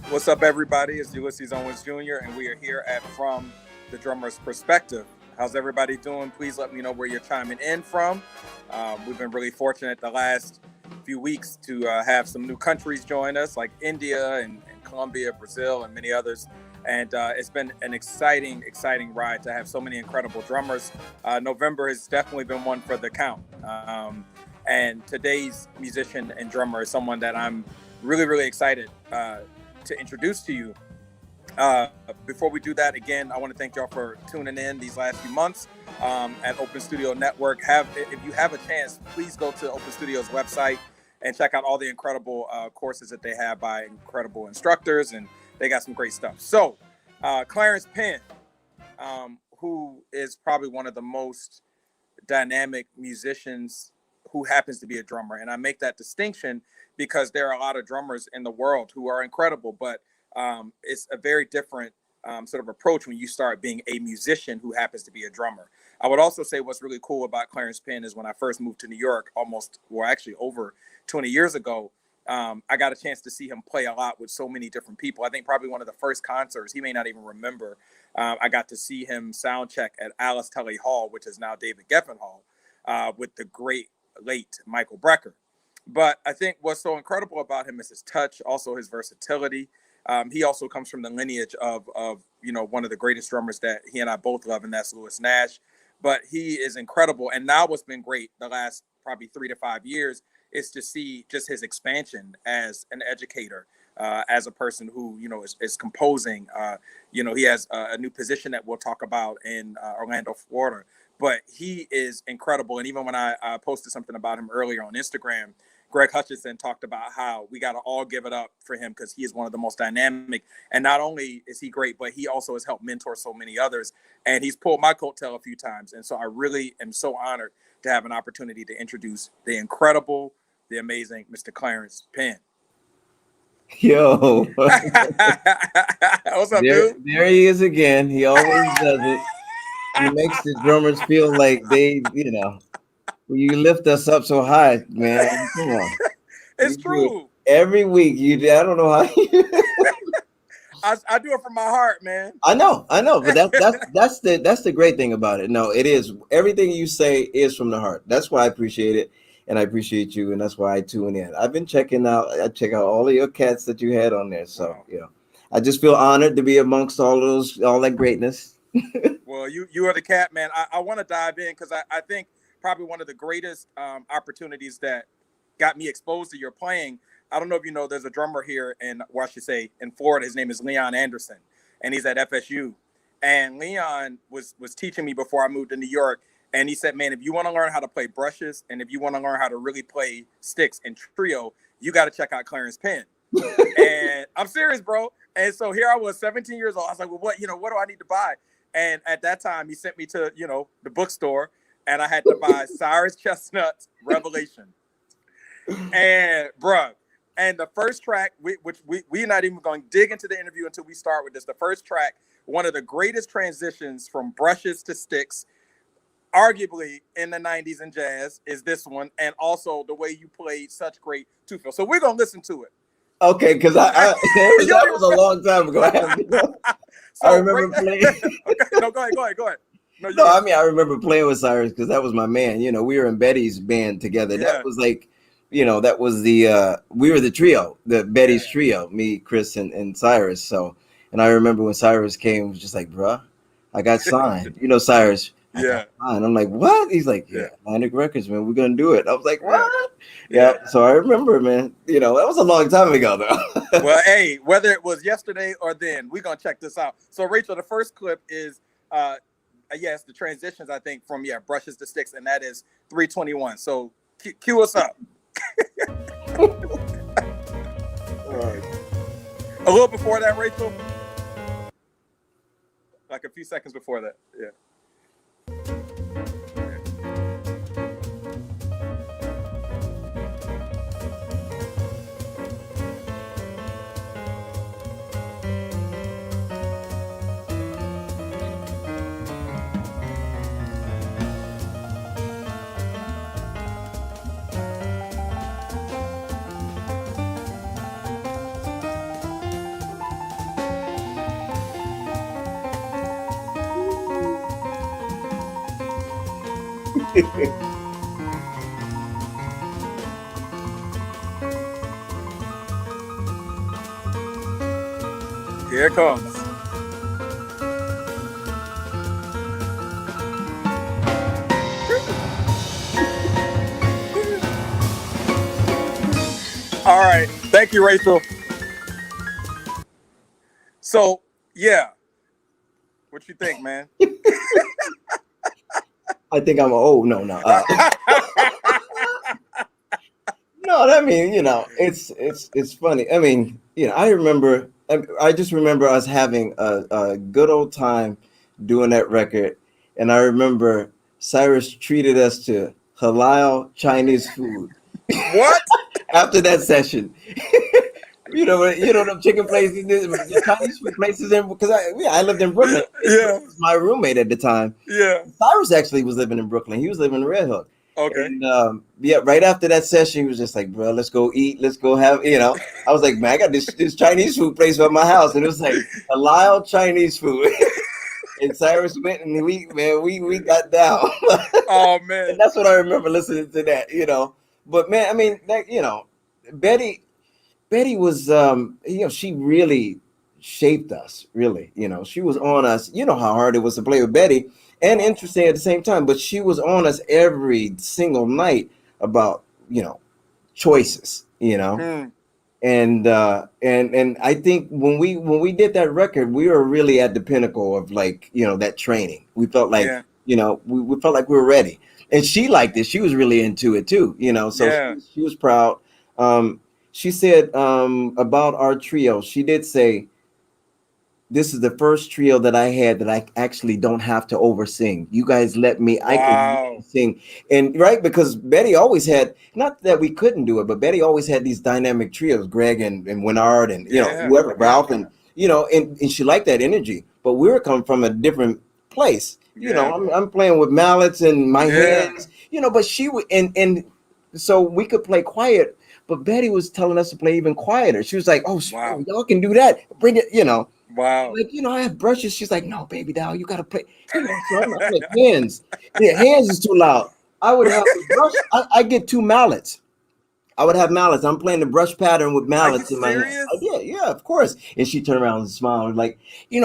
What's up, everybody? It's Ulysses Owens Jr., and we are here at From the Drummer's Perspective. How's everybody doing? Please let me know where you're chiming in from. We've been really fortunate the last few weeks to have some new countries join us, like India and Colombia, Brazil, and many others. And it's been an exciting ride to have so many incredible drummers. November has definitely been one for the count. And today's musician and drummer is someone that I'm really excited to introduce to you. Before we do that, again, I want to thank y'all for tuning in these last few months at Open Studio Network. If you have a chance, please go to Open Studio's website and check out all the incredible courses that they have by incredible instructors, and they got some great stuff. So, Clarence Penn, who is probably one of the most dynamic musicians who happens to be a drummer. And I make that distinction because there are a lot of drummers in the world who are incredible, but it's a very different sort of approach when you start being a musician who happens to be a drummer. I would also say what's really cool about Clarence Penn is when I first moved to New York actually over 20 years ago, I got a chance to see him play a lot with so many different people. I think probably one of the first concerts, he may not even remember, I got to see him sound check at Alice Tully Hall, which is now David Geffen Hall, with the great late Michael Brecker. But I think what's so incredible about him is his touch, also his versatility. He also comes from the lineage of one of the greatest drummers that he and I both love, and that's Louis Nash. But he is incredible. And now what's been great the last probably 3 to 5 years is to see just his expansion as an educator, as a person who, is composing. He has a new position that we'll talk about in Orlando, Florida. But he is incredible. And even when I posted something about him earlier on Instagram, Greg Hutchinson talked about how we got to all give it up for him because he is one of the most dynamic. And not only is he great, but he also has helped mentor so many others. And he's pulled my coattail a few times. And so I really am so honored to have an opportunity to introduce the incredible, the amazing Mr. Clarence Penn. Yo. What's up, dude? There he is again. He always does it. He makes the drummers feel like they, you lift us up so high, man. Come on. It's true. Every week, I don't know how I do it from my heart, man. I know, but that's the great thing about it. No, it is. Everything you say is from the heart. That's why I appreciate it, and I appreciate you, and that's why I tune in. I've been I check out all of your cats that you had on there. So, I just feel honored to be amongst all that greatness. Well, you are the cat, man. I want to dive in because I think probably one of the greatest opportunities that got me exposed to your playing. I don't know if you know, there's a drummer here in Florida. His name is Leon Anderson, and he's at FSU. And Leon was teaching me before I moved to New York. And he said, man, if you want to learn how to play brushes and if you want to learn how to really play sticks and trio, you got to check out Clarence Penn. And I'm serious, bro. And so here I was, 17 years old. I was like, well, what do I need to buy? And at that time, he sent me to, the bookstore, and I had to buy Cyrus Chestnut's Revelation. And, bruh, and the first track, we're not even going to dig into the interview until we start with this. The first track, one of the greatest transitions from brushes to sticks, arguably in the 90s in jazz, is this one. And also the way you played such great two-fill. So we're going to listen to it. Okay, because that was a long time ago. I remember playing. Okay, no, go ahead. I remember playing with Cyrus because that was my man. We were in Betty's band together. Yeah. That was like, that was we were the trio, the Betty's trio, me, Chris, and Cyrus. So, and I remember when Cyrus came, it was just like, bruh, I got signed. Cyrus. Yeah. I'm like, what? He's like, Atlantic Records, man, we're gonna do it. I was like, what? Yeah. So I remember, man. That was a long time ago, though. Well, hey, whether it was yesterday or then, we're gonna check this out. So, Rachel, the first clip is, yes, the transitions. I think from brushes to sticks, and that is 321. So, cue us up. All right. A little before that, Rachel. Like a few seconds before that. Yeah. Here it comes. All right. Thank you, Rachel. So, yeah. What you think, man? I think I'm old. No. No, I mean, it's funny. I mean, I just remember us having a good old time doing that record, and I remember Cyrus treated us to halal Chinese food What? after that session. Them chicken places, the Chinese food places, because I lived in Brooklyn. Yeah. He was my roommate at the time. Yeah. Cyrus actually was living in Brooklyn. He was living in Red Hook. Okay. And right after that session, he was just like, bro, let's go eat. Let's go have, I was like, man, I got this Chinese food place by my house. And it was like halal Chinese food. And Cyrus went and we got down. Oh, man. And that's what I remember listening to that, But man, I mean, Betty was, she really shaped us, really. She was on us. You know how hard it was to play with Betty, and interesting at the same time. But she was on us every single night about, choices, Mm. And I think when we did that record, we were really at the pinnacle of that training. We felt like, we felt like we were ready. And she liked it. She was really into it too, So she was proud. She said about our trio, she did say, this is the first trio that I had that I actually don't have to oversing. You guys let me, I can sing. And right, because Betty always had, not that we couldn't do it, but Betty always had these dynamic trios, Greg and Winard and, whoever, Ralph, and, and she liked that energy. But we were coming from a different place. I'm playing with mallets and my hands, but she would, and so we could play quiet. But Betty was telling us to play even quieter. She was like, "Oh, wow. Y'all can do that. Bring it, Wow. Like, I have brushes." She's like, "No, baby doll, you gotta play." So I'm like, hands. Yeah, hands is too loud. I would have the brush. I get 2 mallets. I would have mallets. I'm playing the brush pattern with mallets in my hand. Yeah, of course. And she turned around and smiled. Like,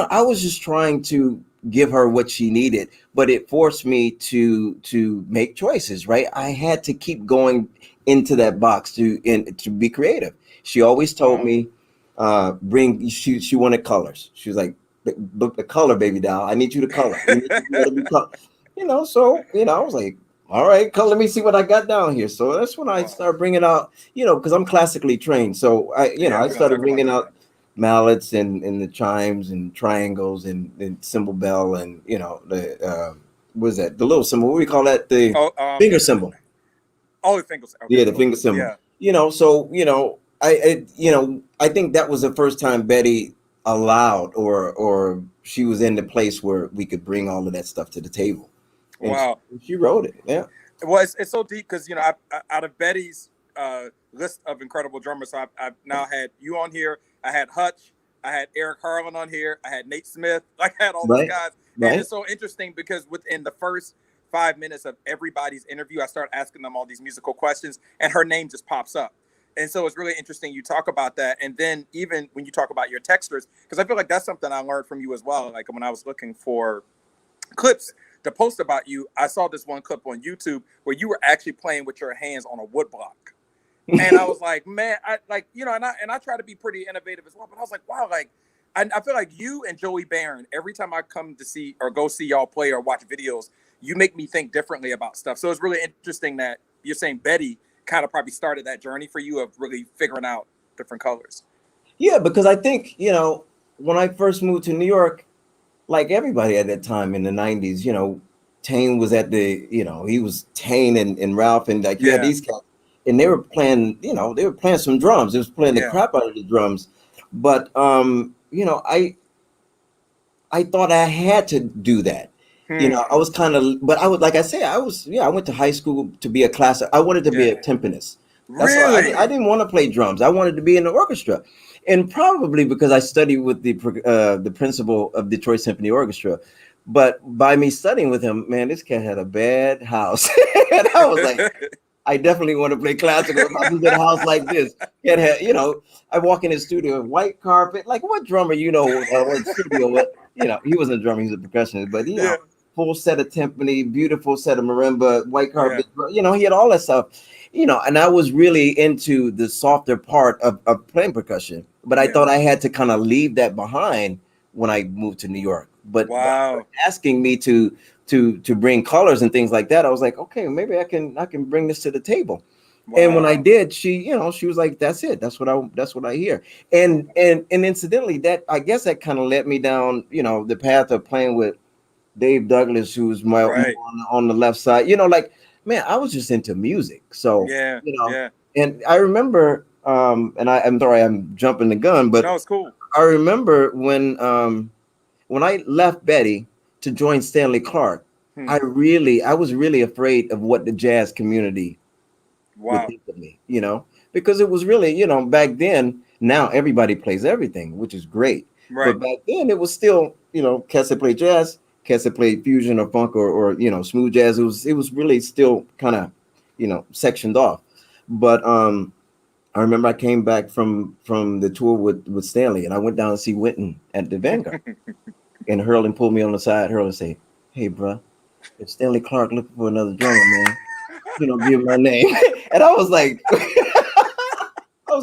I was just trying to give her what she needed, but it forced me to make choices, right? I had to keep going into that box to be creative. She always told me, she wanted colors. She was like, the color, baby doll. I need you to color. So, I was like, all right, let me see what I got down here. So that's when I started bringing out, because I'm classically trained. So I started bringing out mallets and the chimes and triangles and cymbal bell and, what is that? The little cymbal. What do we call that? The finger cymbal. Oh, the finger cymbal. Yeah, the finger cymbal. Yeah. So, I think that was the first time Betty allowed or she was in the place where we could bring all of that stuff to the table. And wow. She wrote it. Yeah. Well, it's so deep because, out of Betty's list of incredible drummers, so I've now had you on here. I had Hutch. I had Eric Harlan on here. I had Nate Smith. I had all these guys. And it's so interesting because within the first 5 minutes of everybody's interview, I start asking them all these musical questions and her name just pops up. And so it's really interesting you talk about that. And then even when you talk about your texters, because I feel like that's something I learned from you as well. Like when I was looking for clips to post about you, I saw this one clip on YouTube where you were actually playing with your hands on a wood block. And I was like, man, I try to be pretty innovative as well. But I was like, wow, I feel like you and Joey Barron, every time I come to see or go see y'all play or watch videos, you make me think differently about stuff. So it's really interesting that you're saying Betty kind of probably started that journey for you of really figuring out different colors. Yeah, because I think, when I first moved to New York, like everybody at that time in the 90s, Tane was at the, he was Tane and Ralph and like you had these guys. And they were playing, they were playing some drums. They was playing the crap out of the drums. But, I thought I had to do that. I was kind of, but I was, like I say, I went to high school to be a class. I wanted to be a timpanist. That's really? I didn't want to play drums. I wanted to be in the orchestra. And probably because I studied with the principal of Detroit Symphony Orchestra. But by me studying with him, man, this cat had a bad house. And I was like, I definitely want to play classical if I can get a house like this. Cat had, I walk in his studio, white carpet. Like, what drummer, what studio, he wasn't a drummer, he was a percussionist, but, Yeah, full set of timpani, beautiful set of marimba, white yeah, carpet, he had all that stuff, and I was really into the softer part of playing percussion, but I yeah. thought I had to kind of leave that behind when I moved to New York. But Wow, asking me to bring colors and things like that, I was like, okay, maybe I can bring this to the table. And when I wow. did, she was like, that's it. That's what I hear. And incidentally, that I guess that kind of led me down, the path of playing with Dave Douglas, who's more Right. on the left side. Like, man, I was just into music. So, Yeah, yeah. and I remember, and I'm sorry, I'm jumping the gun, but No, it's cool. I remember when I left Betty to join Stanley Clark, Hmm. I was really afraid of what the jazz community would Wow. think of me, because it was really, back then, now everybody plays everything, which is great. Right. But back then it was still, cats that play jazz, cats that play fusion or funk or smooth jazz. It was really still kind of, sectioned off. But I remember I came back from the tour with Stanley, and I went down to see Wynton at the Vanguard. And Hurlin pulled me on the side. Hurlin say, "Hey, bro, if Stanley Clark looking for another drummer, man, give him my name." And I was like, what? I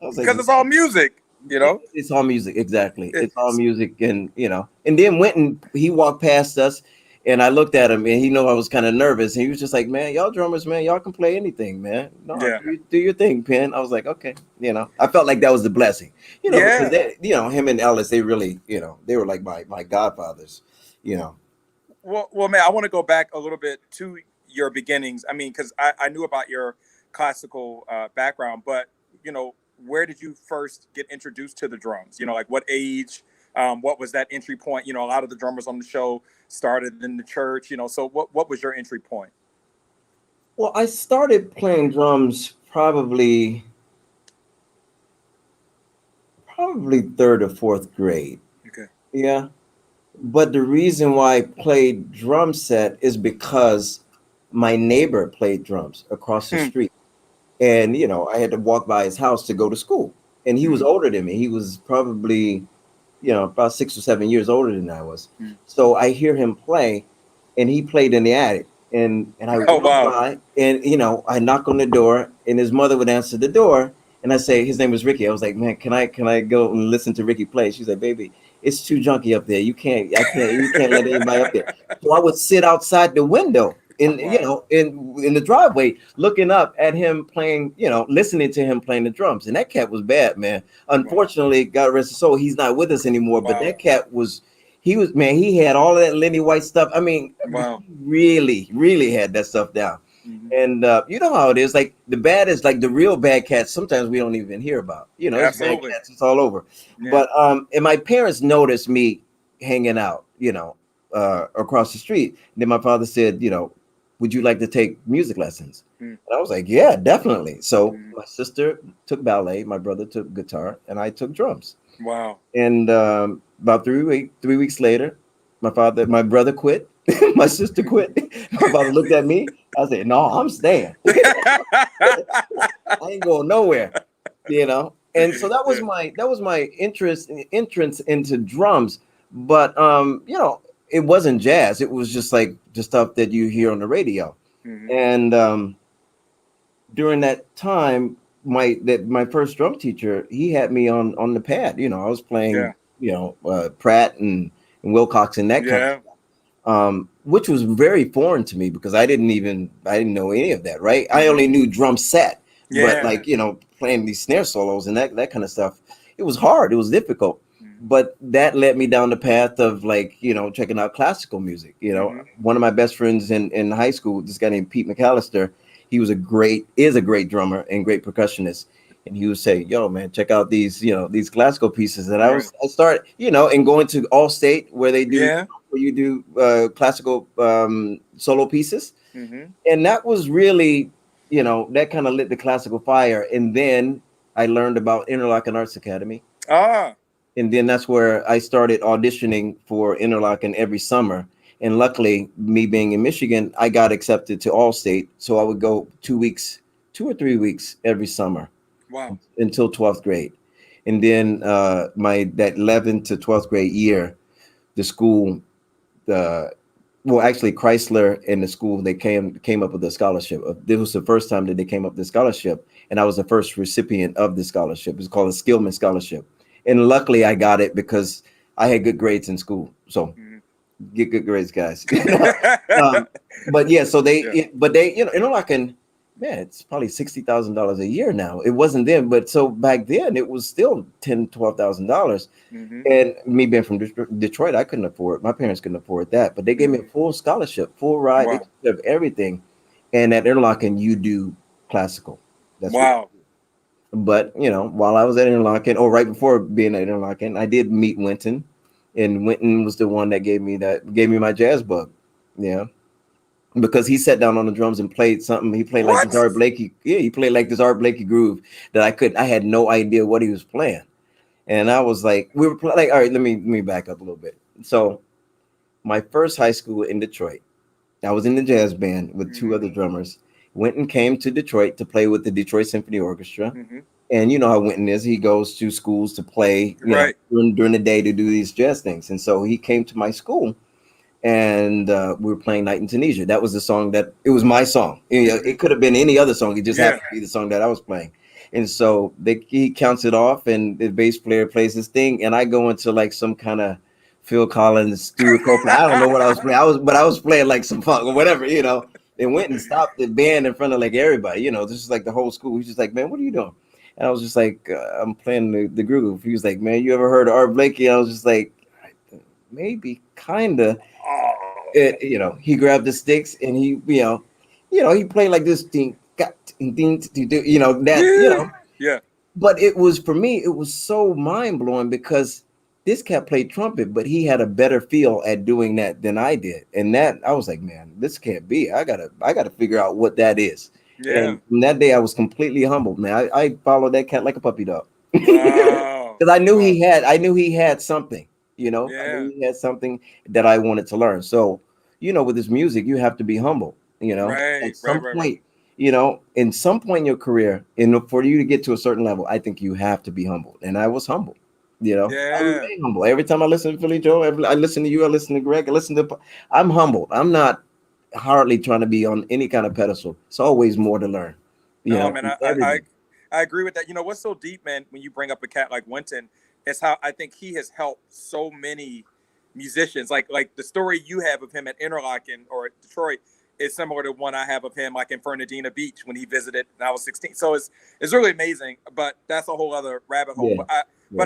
was like, Because it's all music, you know? it's all music, exactly. It's all It's, music, and And then Wynton, he walked past us, and I looked at him, and he knew I was kind of nervous, and he was just like, "Man, y'all drummers, man, y'all can play anything, man. No, yeah. do your thing, Penn." I was like, "Okay," I felt like that was the blessing, because Yeah. him and Ellis, they really, they were like my godfathers, you know. Well, man, I want to go back a little bit to your beginnings. I mean, because I knew about your classical background, but, where did you first get introduced to the drums? Like what age? What was that entry point? A lot of the drummers on the show started in the church, so what was your entry point? Well, I started playing drums probably third or fourth grade. Okay. Yeah. But the reason why I played drum set is because my neighbor played drums across the Hmm. street. And, I had to walk by his house to go to school. And he was Hmm. older than me. He was probably, about 6 or 7 years older than I was. Hmm. So I hear him play, and he played in the attic. And I Oh, walk wow. by, and, I knock on the door, and his mother would answer the door. And I say, his name was Ricky. I was like, man, can I go and listen to Ricky play? She's like, baby, it's too junky up there. You can't let anybody up there. So I would sit outside the window Wow. in the driveway, looking up at him playing, listening to him playing the drums. And that cat was bad, man. Wow. Unfortunately, God rest his soul, he's not with us anymore. But Wow. that cat man, he had all of that Lenny White stuff. I mean, Wow. he really, really had that stuff down. Hmm. And you know how it is. Like the bad is like the real bad cats. Sometimes we don't even hear about. It's bad Absolutely. cats. It's all over. Yeah. But and my parents noticed me hanging out, across the street. And then my father said, would you like to take music lessons? Mm. And I was like, yeah, definitely. So Mm. my sister took ballet, my brother took guitar, and I took drums. Wow. And about 3 weeks later, my brother quit. My sister quit. My father looked at me. I said, "No, I'm staying. I ain't going nowhere." And so that was my entrance into drums. But it wasn't jazz. It was just like the stuff that you hear on the radio. Hmm. And during that time, my first drum teacher, he had me on the pad. I was playing, Yeah. Pratt and Wilcox and that kind of Yeah. stuff, which was very foreign to me because I didn't know any of that. Right, I only knew drum set, but Yeah. like playing these snare solos and that kind of stuff, it was hard. It was difficult. Mm. But that led me down the path of like checking out classical music. Hmm. One of my best friends in high school, this guy named Pete McAllister, he is a great drummer and great percussionist. And he would say, "Yo, man, check out these classical pieces." And Right. I started, and going to Allstate where Yeah. you do classical solo pieces. Hmm. And that was really, that kind of lit the classical fire. And then I learned about Interlochen Arts Academy. Ah. And then that's where I started auditioning for Interlochen every summer. And luckily, me being in Michigan, I got accepted to Allstate. So I would go 2 weeks, 2 or 3 weeks every summer Wow. until 12th grade. And then my that 11th to 12th grade year, the school, the well, actually Chrysler and the school, they came up with a scholarship. This was the first time that they came up with the scholarship, and I was the first recipient of the scholarship. It's called a Skillman Scholarship, and luckily I got it because I had good grades in school. So Mhm. get good grades, guys. um, but yeah, so Yeah. but they, like, man, it's probably $60,000 a year now. It wasn't then, but so back then it was still $10,000, $12,000. Hmm. And me being from Detroit, I couldn't afford. My parents couldn't afford that, but they gave me a Hmm. full scholarship, full ride. They Wow. took care of everything. And at Interlochen, you do classical. That's what. Wow. But while I was at Interlochen, or right before being at Interlochen, I did meet Winton, and Winton was the one that gave me my jazz bug. Yeah, because he sat down on the drums and played something. He played like this What? Art Blakey. Yeah, he played like this Art Blakey groove that I had no idea what he was playing. And I was like, we were like, all right, let me back up a little bit. So my first high school in Detroit, I was in the jazz band with two Hmm. other drummers. Winton came to Detroit to play with the Detroit Symphony Orchestra. Hmm. And you know how Winton is. He goes to schools to play, Right. during the day to do these jazz things. And so he came to my school, and we were playing Night in Tunisia. That was the song it was my song. Hmm. It could have been any other song. It just Yeah. happened to be the song that I was playing. And so he counts it off, and the bass player plays this thing, and I go into like some kind of Phil Collins, Stuart Copeland. I don't know what I was playing. I was playing like some funk or whatever. And went and stopped the band in front of like everybody. This is like the whole school. He's just like, man, what are you doing? And I was just like, I'm playing the groove. He was like, man, you ever heard of Art Blakey? I was just like, maybe, kinda. Oh. He grabbed the sticks, and he played like this thing, that, Yeah. Yeah. but it was, for me, it was so mind blowing because this cat played trumpet, but he had a better feel at doing that than I did. And that, I was like, man, this can't be. I gotta figure out what that is. Yeah. And from that day, I was completely humbled, man. I followed that cat like a puppy dog. Wow. Because Wow. I knew he had something, I Yeah. knew he had something that I wanted to learn. So, with this music, you have to be humble, Right. at Right. some Right. Right. point, in some point in your career, for you to get to a certain level, I think you have to be humble. And I was humble, I Yeah. remain humble. Every time I listen to Philly Joe, I listen to you, I listen to Greg, I'm humbled. I'm not hardly trying to be on any kind of pedestal. It's always more to learn, No, man, in I everything. I agree with that. You know what's so deep, man, when you bring up a cat like Winton, is how I think he has helped so many musicians. Like the story you have of him at Interlochen or Detroit is similar to one I have of him like in Fernandina Beach when he visited and I was 16. So it's really amazing, but that's a whole other rabbit hole. Yeah. But I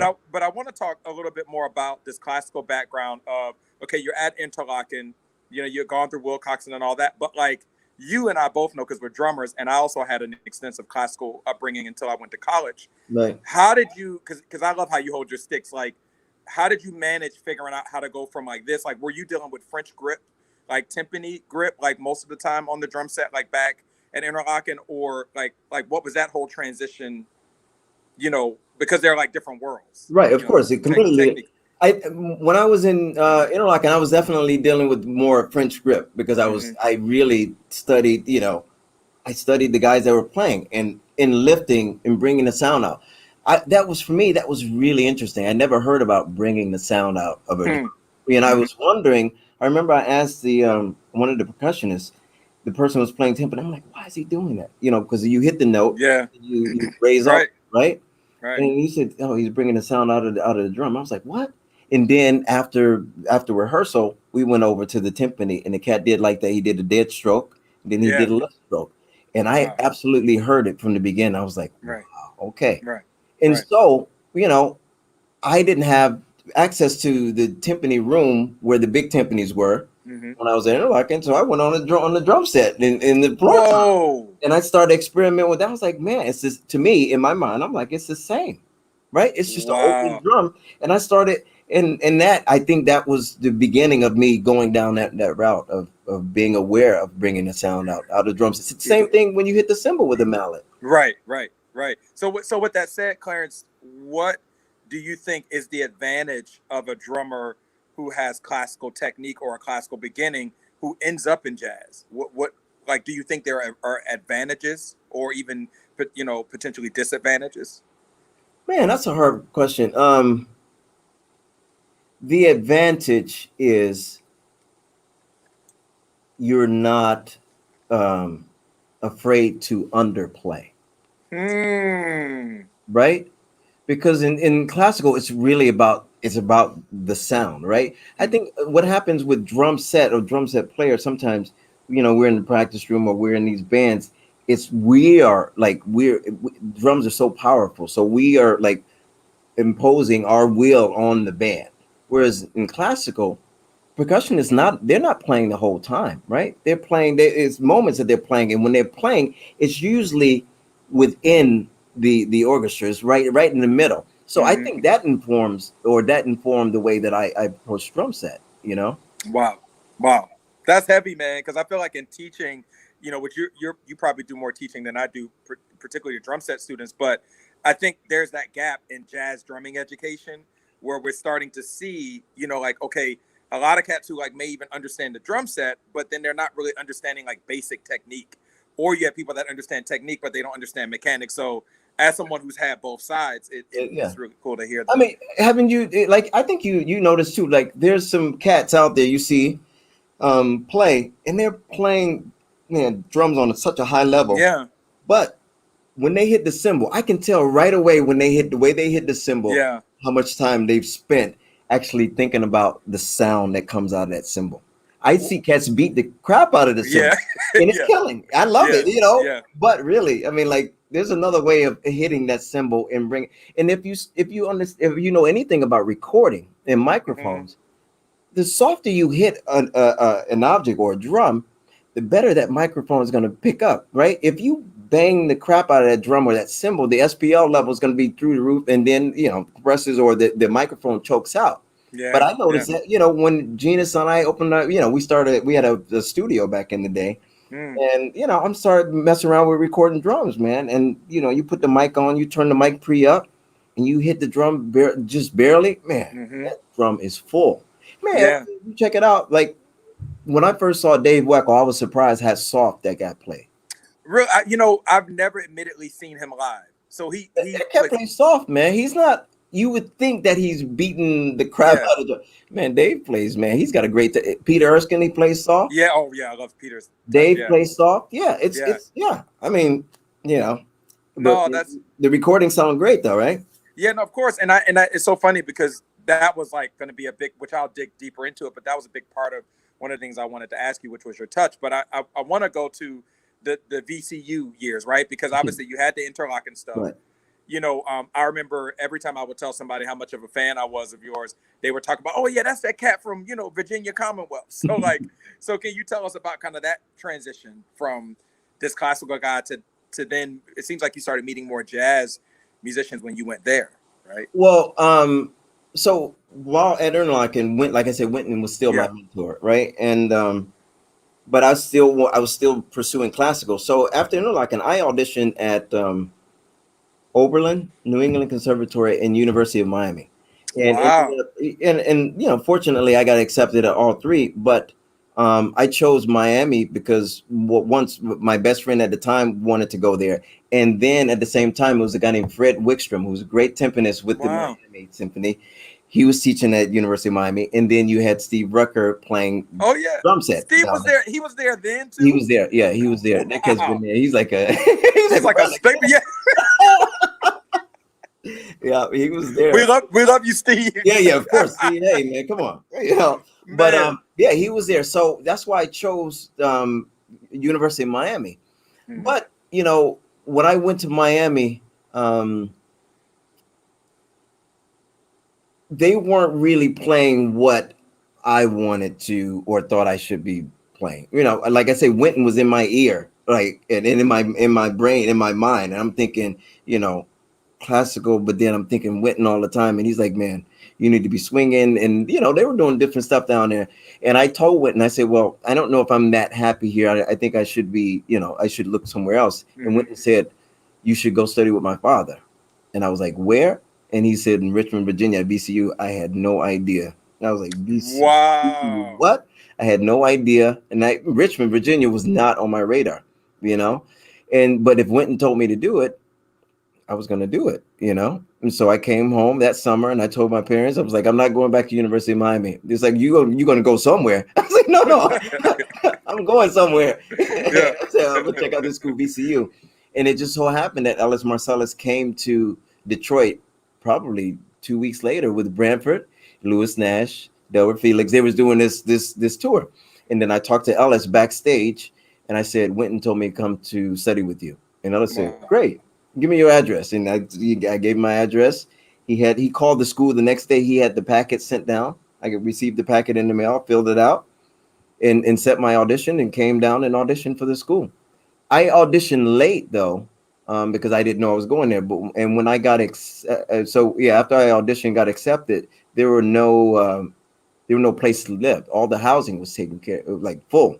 Yeah. but I want to talk a little bit more about this classical background of okay, you're at Interlochen, you're gone through Wilcoxon and all that, but like you and I both know because we're drummers, and I also had an extensive classical upbringing until I went to college. Right. How did you? Because I love how you hold your sticks. Like, how did you manage figuring out how to go from like this? Like, were you dealing with French grip, like timpani grip, like most of the time on the drum set, like back at Interlochen, or like what was that whole transition? Because they're like different worlds. Right, of course, it completely. Technique. When I was in Interlochen, I was definitely dealing with more French grip because Mm-hmm. I really studied. I studied the guys that were playing and in lifting and bringing the sound out. That was, for me, that was really interesting. I never heard about bringing the sound out of a drum. And I Mm-hmm. was wondering. I remember I asked the one of the percussionists, the person who was playing timpani. I'm like, why is he doing that? Because you hit the note, Yeah. you raise up, Right. right? Right. And he said, "Oh, he's bringing the sound out of the drum." I was like, "What?" And then after rehearsal, we went over to the timpani, and the cat did like that. He did a dead stroke, then he Yeah. did a left stroke, and I Wow. absolutely heard it from the beginning. I was like, Right. "Wow, okay." Right. And Right. so, I didn't have access to the timpani room where the big timpanis were Mm-hmm. when I was in Interlochen, so I went on the drum set in the floor time, Whoa. and I started experimenting with that. I was like, man, it's just, to me, in my mind, I'm like, it's the same, right? It's just an open Wow. drum. And I started, and that, I think that was the beginning of me going down that route of being aware of bringing the sound out of drums. It's the same thing when you hit the cymbal with a mallet. Right. Right. Right. So with that said, Clarence, what do you think is the advantage of a drummer who has classical technique or a classical beginning who ends up in jazz? What like do you think there are advantages or even potentially disadvantages? Man, that's a hard question. The advantage is you're not um, afraid to underplay, Hmm. right? Because in classical, it's about the sound, right? I think what happens with drum set or drum set players sometimes, we're in the practice room or we're in these bands. It's drums are so powerful, so we are like imposing our will on the band. Whereas in classical, percussion is not, they're not playing the whole time, right? They're playing, it's moments that they're playing, and when they're playing, it's usually within the orchestra, is right in the middle. So I think that informed the way that I approach drum set. Wow, wow, that's heavy, man. Because I feel like in teaching, which you probably do more teaching than I do, particularly drum set students. But I think there's that gap in jazz drumming education where we're starting to see, like okay, a lot of cats who like may even understand the drum set, but then they're not really understanding like basic technique. Or you have people that understand technique, but they don't understand mechanics. So as someone who's had both sides, Yeah. it's really cool to hear I that. mean, haven't you, like, I think you notice too, like there's some cats out there you see play, and they're playing, man, drums on such a high level, Yeah, but when they hit the cymbal, I can tell right away when they hit the way they hit the cymbal, yeah, how much time they've spent actually thinking about the sound that comes out of that cymbal. I see cats beat the crap out of the yeah, cymbal, and it's yeah, killing. I love yeah, it. yeah. But really, I mean, like, there's another way of hitting that cymbal and bring. And if you know anything about recording and Hmm. microphones, the softer you hit an object or a drum, the better that microphone is going to pick up, right? If you bang the crap out of that drum or that cymbal, the SPL level is going to be through the roof, and then compressors or the microphone chokes out. But Yeah, I yeah. noticed that when Genus and I opened up, we had a studio back in the day, Mm. and I'm started messing around with recording drums, man. And you put the mic on, you turn the mic pre up, and you hit the drum just barely, man. Hmm. That drum is full, man. Yeah. You check it out. Like when I first saw Dave Weckl, I was surprised how soft that guy played. Real, I've never admittedly seen him live. So he That cat plays. plays soft, man. He's not. You would think that he's beating the crap Yeah, out of the man. Dave plays, man. He's got a great. Peter Erskine, he plays soft. yeah. Oh yeah, I love Peter's touch. Dave Yeah, plays soft. Yeah, yeah. yeah. I mean, you know, but No, that's the recording sound great though, right? yeah, no, of course. And it's so funny because that was like going to be a big, which I'll dig deeper into it. But that was a big part of one of the things I wanted to ask you, which was your touch. But I want to go to the VCU years, right? Because obviously you had the interlocking stuff. Right. I remember every time I would tell somebody how much of a fan I was of yours, they would talk about, oh yeah, that's that cat from Virginia Commonwealth. So like, so can you tell us about kind of that transition from this classical guy to then? It seems like you started meeting more jazz musicians when you went there, right? Well, so while at Interlochen, like I said, Winton was still my Yeah. mentor, right? And but I was still pursuing classical. So after Interlochen, I auditioned at Oberlin, New England Conservatory, and University of Miami. And Wow. fortunately, I got accepted at all three. But I chose Miami because once my best friend at the time wanted to go there, and then at the same time, it was a guy named Fred Wickstrom, who's a great timpanist with the Wow. Miami Symphony. He was teaching at University of Miami, and then you had Steve Brecker playing Oh yeah. drum set Steve down was there. there. He was there then He too. was there. Yeah, he was there. That cat's been Wow. there. He's like a he's He's like a like a brother. staple. Yeah. Yeah, he was there. We love you, Steve. Yeah, of course. See, hey, man, come on. But Man. yeah, he was there. So that's why I chose University of Miami. Mhm. But when I went to Miami, they weren't really playing what I wanted to or thought I should be playing. Like I say, Winton was in my ear, like, and in my brain, in my mind, and I'm thinking, classical, but then I'm thinking Winton all the time, and he's like, man, you need to be swinging, and they were doing different stuff down there. And I told Winton, I said, well, I don't know if I'm that happy here. I think I should be, I should look somewhere else. And Mhm. Winton said, you should go study with my father. And I was like, where? And he said in Richmond, Virginia, at BCU. I had no idea. And I was like, BCU, Wow. what? I had no idea. And Richmond, Virginia was not on my radar, you know. But if Winton told me to do it, I was going to do it, you know. And so I came home that summer and I told my parents, I was like, I'm not going back to University of Miami. It's like, you're going to go somewhere. I was like, no, I'm going somewhere. Yeah. I said, I'm going to check out this school, VCU. And it just so happened that Ellis Marsalis came to Detroit probably 2 weeks later with Branford, Lewis Nash, Delbert Felix. They was doing this tour. And then I talked to Ellis backstage and I said, Winton told me to come to study with you. And Ellis said, great. Give me your address. And I gave him my address. He called the school the next day. He had the packet sent down. I received the packet in the mail, filled it out, and set my audition and came down and auditioned for the school. I auditioned late though, because I didn't know I was going there. And when I got after I auditioned, got accepted, there were no place to live. All the housing was taken care of, like full.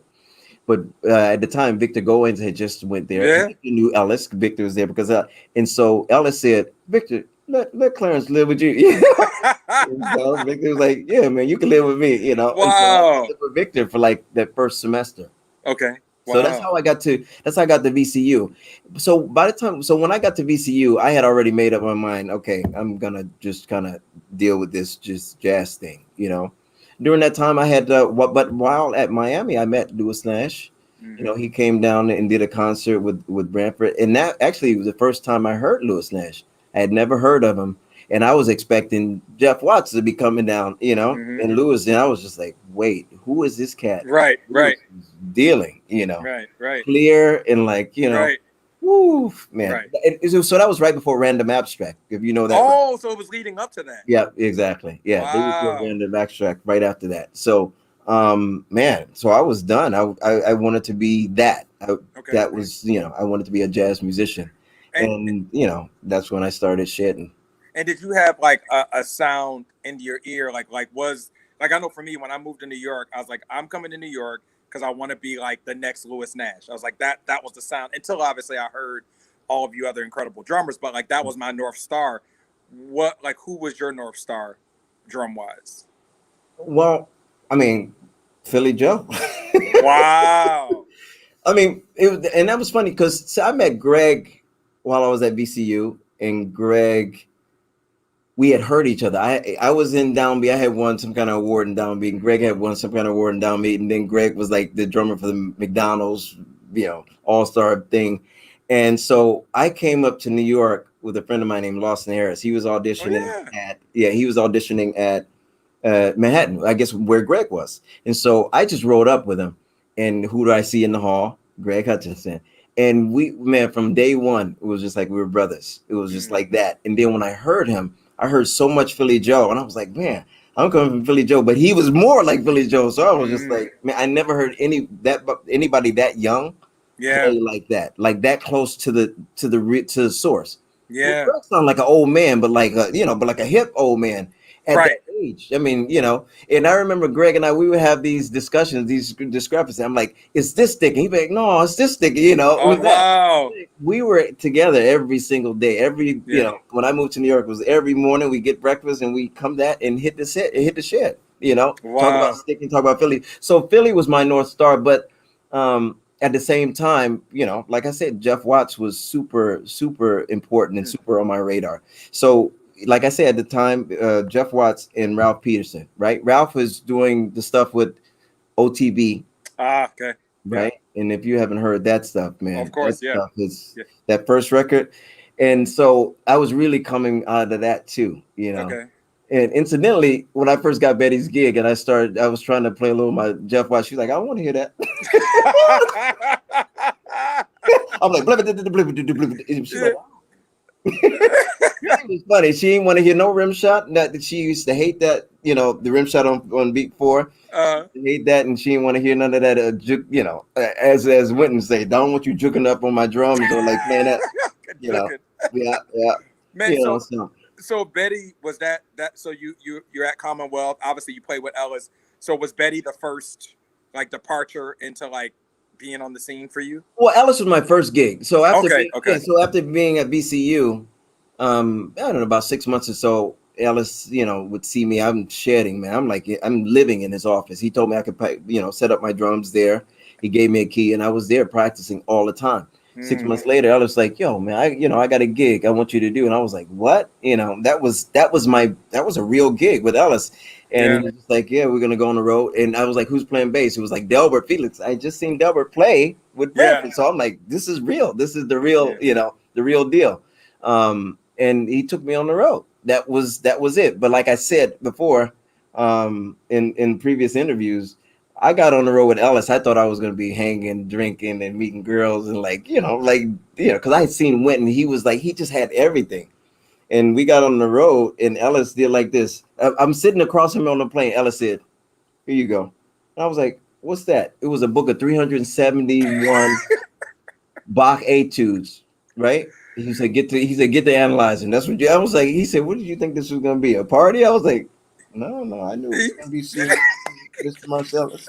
But at the time, Victor Goins had just went there. Yeah. He knew Ellis. Victor was there because, and so Ellis said, Victor, let Clarence live with you. And so Victor was like, yeah, man, you can live with me, you know. Wow. And so I lived with Victor for like that first semester. Okay. Wow. So that's how I got to VCU. So when I got to VCU, I had already made up my mind. Okay, I'm gonna just kind of deal with this just jazz thing, you know. During that time, I had but while at Miami, I met Lewis Nash. Mm-hmm. You know, he came down and did a concert with Branford, and that actually was the first time I heard Lewis Nash. I had never heard of him, and I was expecting Jeff Watts to be coming down, you know, and Lewis, and I was just like, wait, who is this cat? Right. Dealing, you know, right. Clear and like, you know. Right. Woo, man. Right. So that was right before Random Abstract, if you know that. Oh, so it was leading up to that. Yeah, exactly. Yeah, wow. They was Random Abstract right after that. So, man, so I was done. I wanted to be that. That was, you know, I wanted to be a jazz musician, and you know, that's when I started shitting. And did you have like a sound into your ear, like I know for me when I moved to New York, I was like, I'm coming to New York because I want to be like the next Lewis Nash. I was like, that was the sound, until obviously I heard all of you other incredible drummers, but like that was my North Star. Who was your North Star drum wise? Well, I mean, Philly Joe. Wow. I mean, and that was funny because I met Greg while I was at VCU, and Greg, we had heard each other. I was in Downbeat. I had won some kind of award in Downbeat, and Greg had won some kind of award in Downbeat. And then Greg was like the drummer for the McDonald's, you know, all-star thing. And so I came up to New York with a friend of mine named Lawson Harris. He was auditioning at Manhattan, I guess where Greg was. And so I just rode up with him. And who do I see in the hall? Greg Hutchinson. And from day one, it was just like we were brothers. It was just like that. And then when I heard him, I heard so much Philly Joe, and I was like, man, I'm coming from Philly Joe, but he was more like Philly Joe. So I was just like, man, I never heard anybody that young play like that close to the source. Yeah, Greg sounded like an old man, but like a hip old man at that age. I mean, you know, and I remember Greg and we would have these discussions, these discrepancies. I'm like, is this thick? And he'd be like, no, it's this thick, you know. Oh, wow. We were together every single day. You know, when I moved to New York, it was every morning we get breakfast and we come that and hit the shed, you know, talk about sticking, talk about Philly. So Philly was my North Star, but at the same time, you know, like I said, Jeff Watts was super, super important and super on my radar. So like I said, at the time, Jeff Watts and Ralph Peterson, right? Ralph was doing the stuff with OTB. Okay. Right. Yeah. And if you haven't heard that stuff, man, of course, that stuff is that first record. And so I was really coming out of that too, you know. Okay. And incidentally, when I first got Betty's gig and I was trying to play a little of my Jeff Watts, she's like, I don't want to hear that. I'm like, she's like, it's funny. She didn't want to hear no rim shot. She used to hate that, you know, the rim shot on beat 4. Hate that, and she didn't want to hear none of that. You know, as Winton say, don't want you juking up on my drums or like playing that. You know, yeah. Man, you so Betty was that. So you're at Commonwealth. Obviously, you played with Ellis. So was Betty the first like departure into like being on the scene for you? Well, Ellis was my first gig. So after being at VCU, I don't know, about 6 months or so, Ellis, would see me. I'm shedding, man. I'm like, I'm living in his office. He told me I could, set up my drums there. He gave me a key, and I was there practicing all the time. 6 months later, Ellis like, yo, man, I got a gig I want you to do, and I was like, what? That was a real gig with Ellis, and Yeah. he was just like, yeah, we're gonna go on the road, and I was like, who's playing bass? It was like Delbert Felix. I just seen Delbert play with Yeah. Brecker, so I'm like, this is real. This is the real, Yeah. the real deal. And he took me on the road. That was it. But like I said before, in previous interviews, I got on the road with Ellis. I thought I was going to be hanging, drinking, and meeting girls, and because I had seen Wynton. He was like, he just had everything. And we got on the road, and Ellis did like this. I'm sitting across from him on the plane. Ellis said, "Here you go." And I was like, "What's that?" It was a book of 371 Bach etudes, right? He said, get the analyzing. That's what I was like. He said, what did you think this was gonna be? A party? I was like, no, I knew it was gonna be serious, Mr. Marcellus.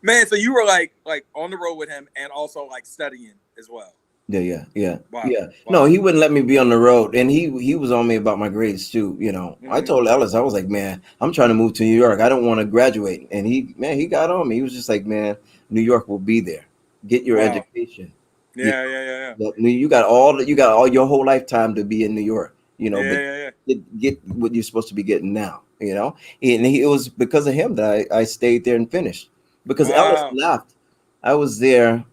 Man, so you were like on the road with him and also like studying as well. Yeah. Wow. No, Wow. he wouldn't let me be on the road, and he was on me about my grades too. I Hmm. told Ellis, I was like, man, I'm trying to move to New York. I don't want to graduate, and he got on me. He was just like, man, New York will be there. Get your Wow. education. Yeah. Yeah. Yeah. You got all your whole lifetime to be in New York, Yeah. but Yeah. Yeah. get what you're supposed to be getting now, it was because of him that I stayed there and finished, because Ellis Wow. left. I was there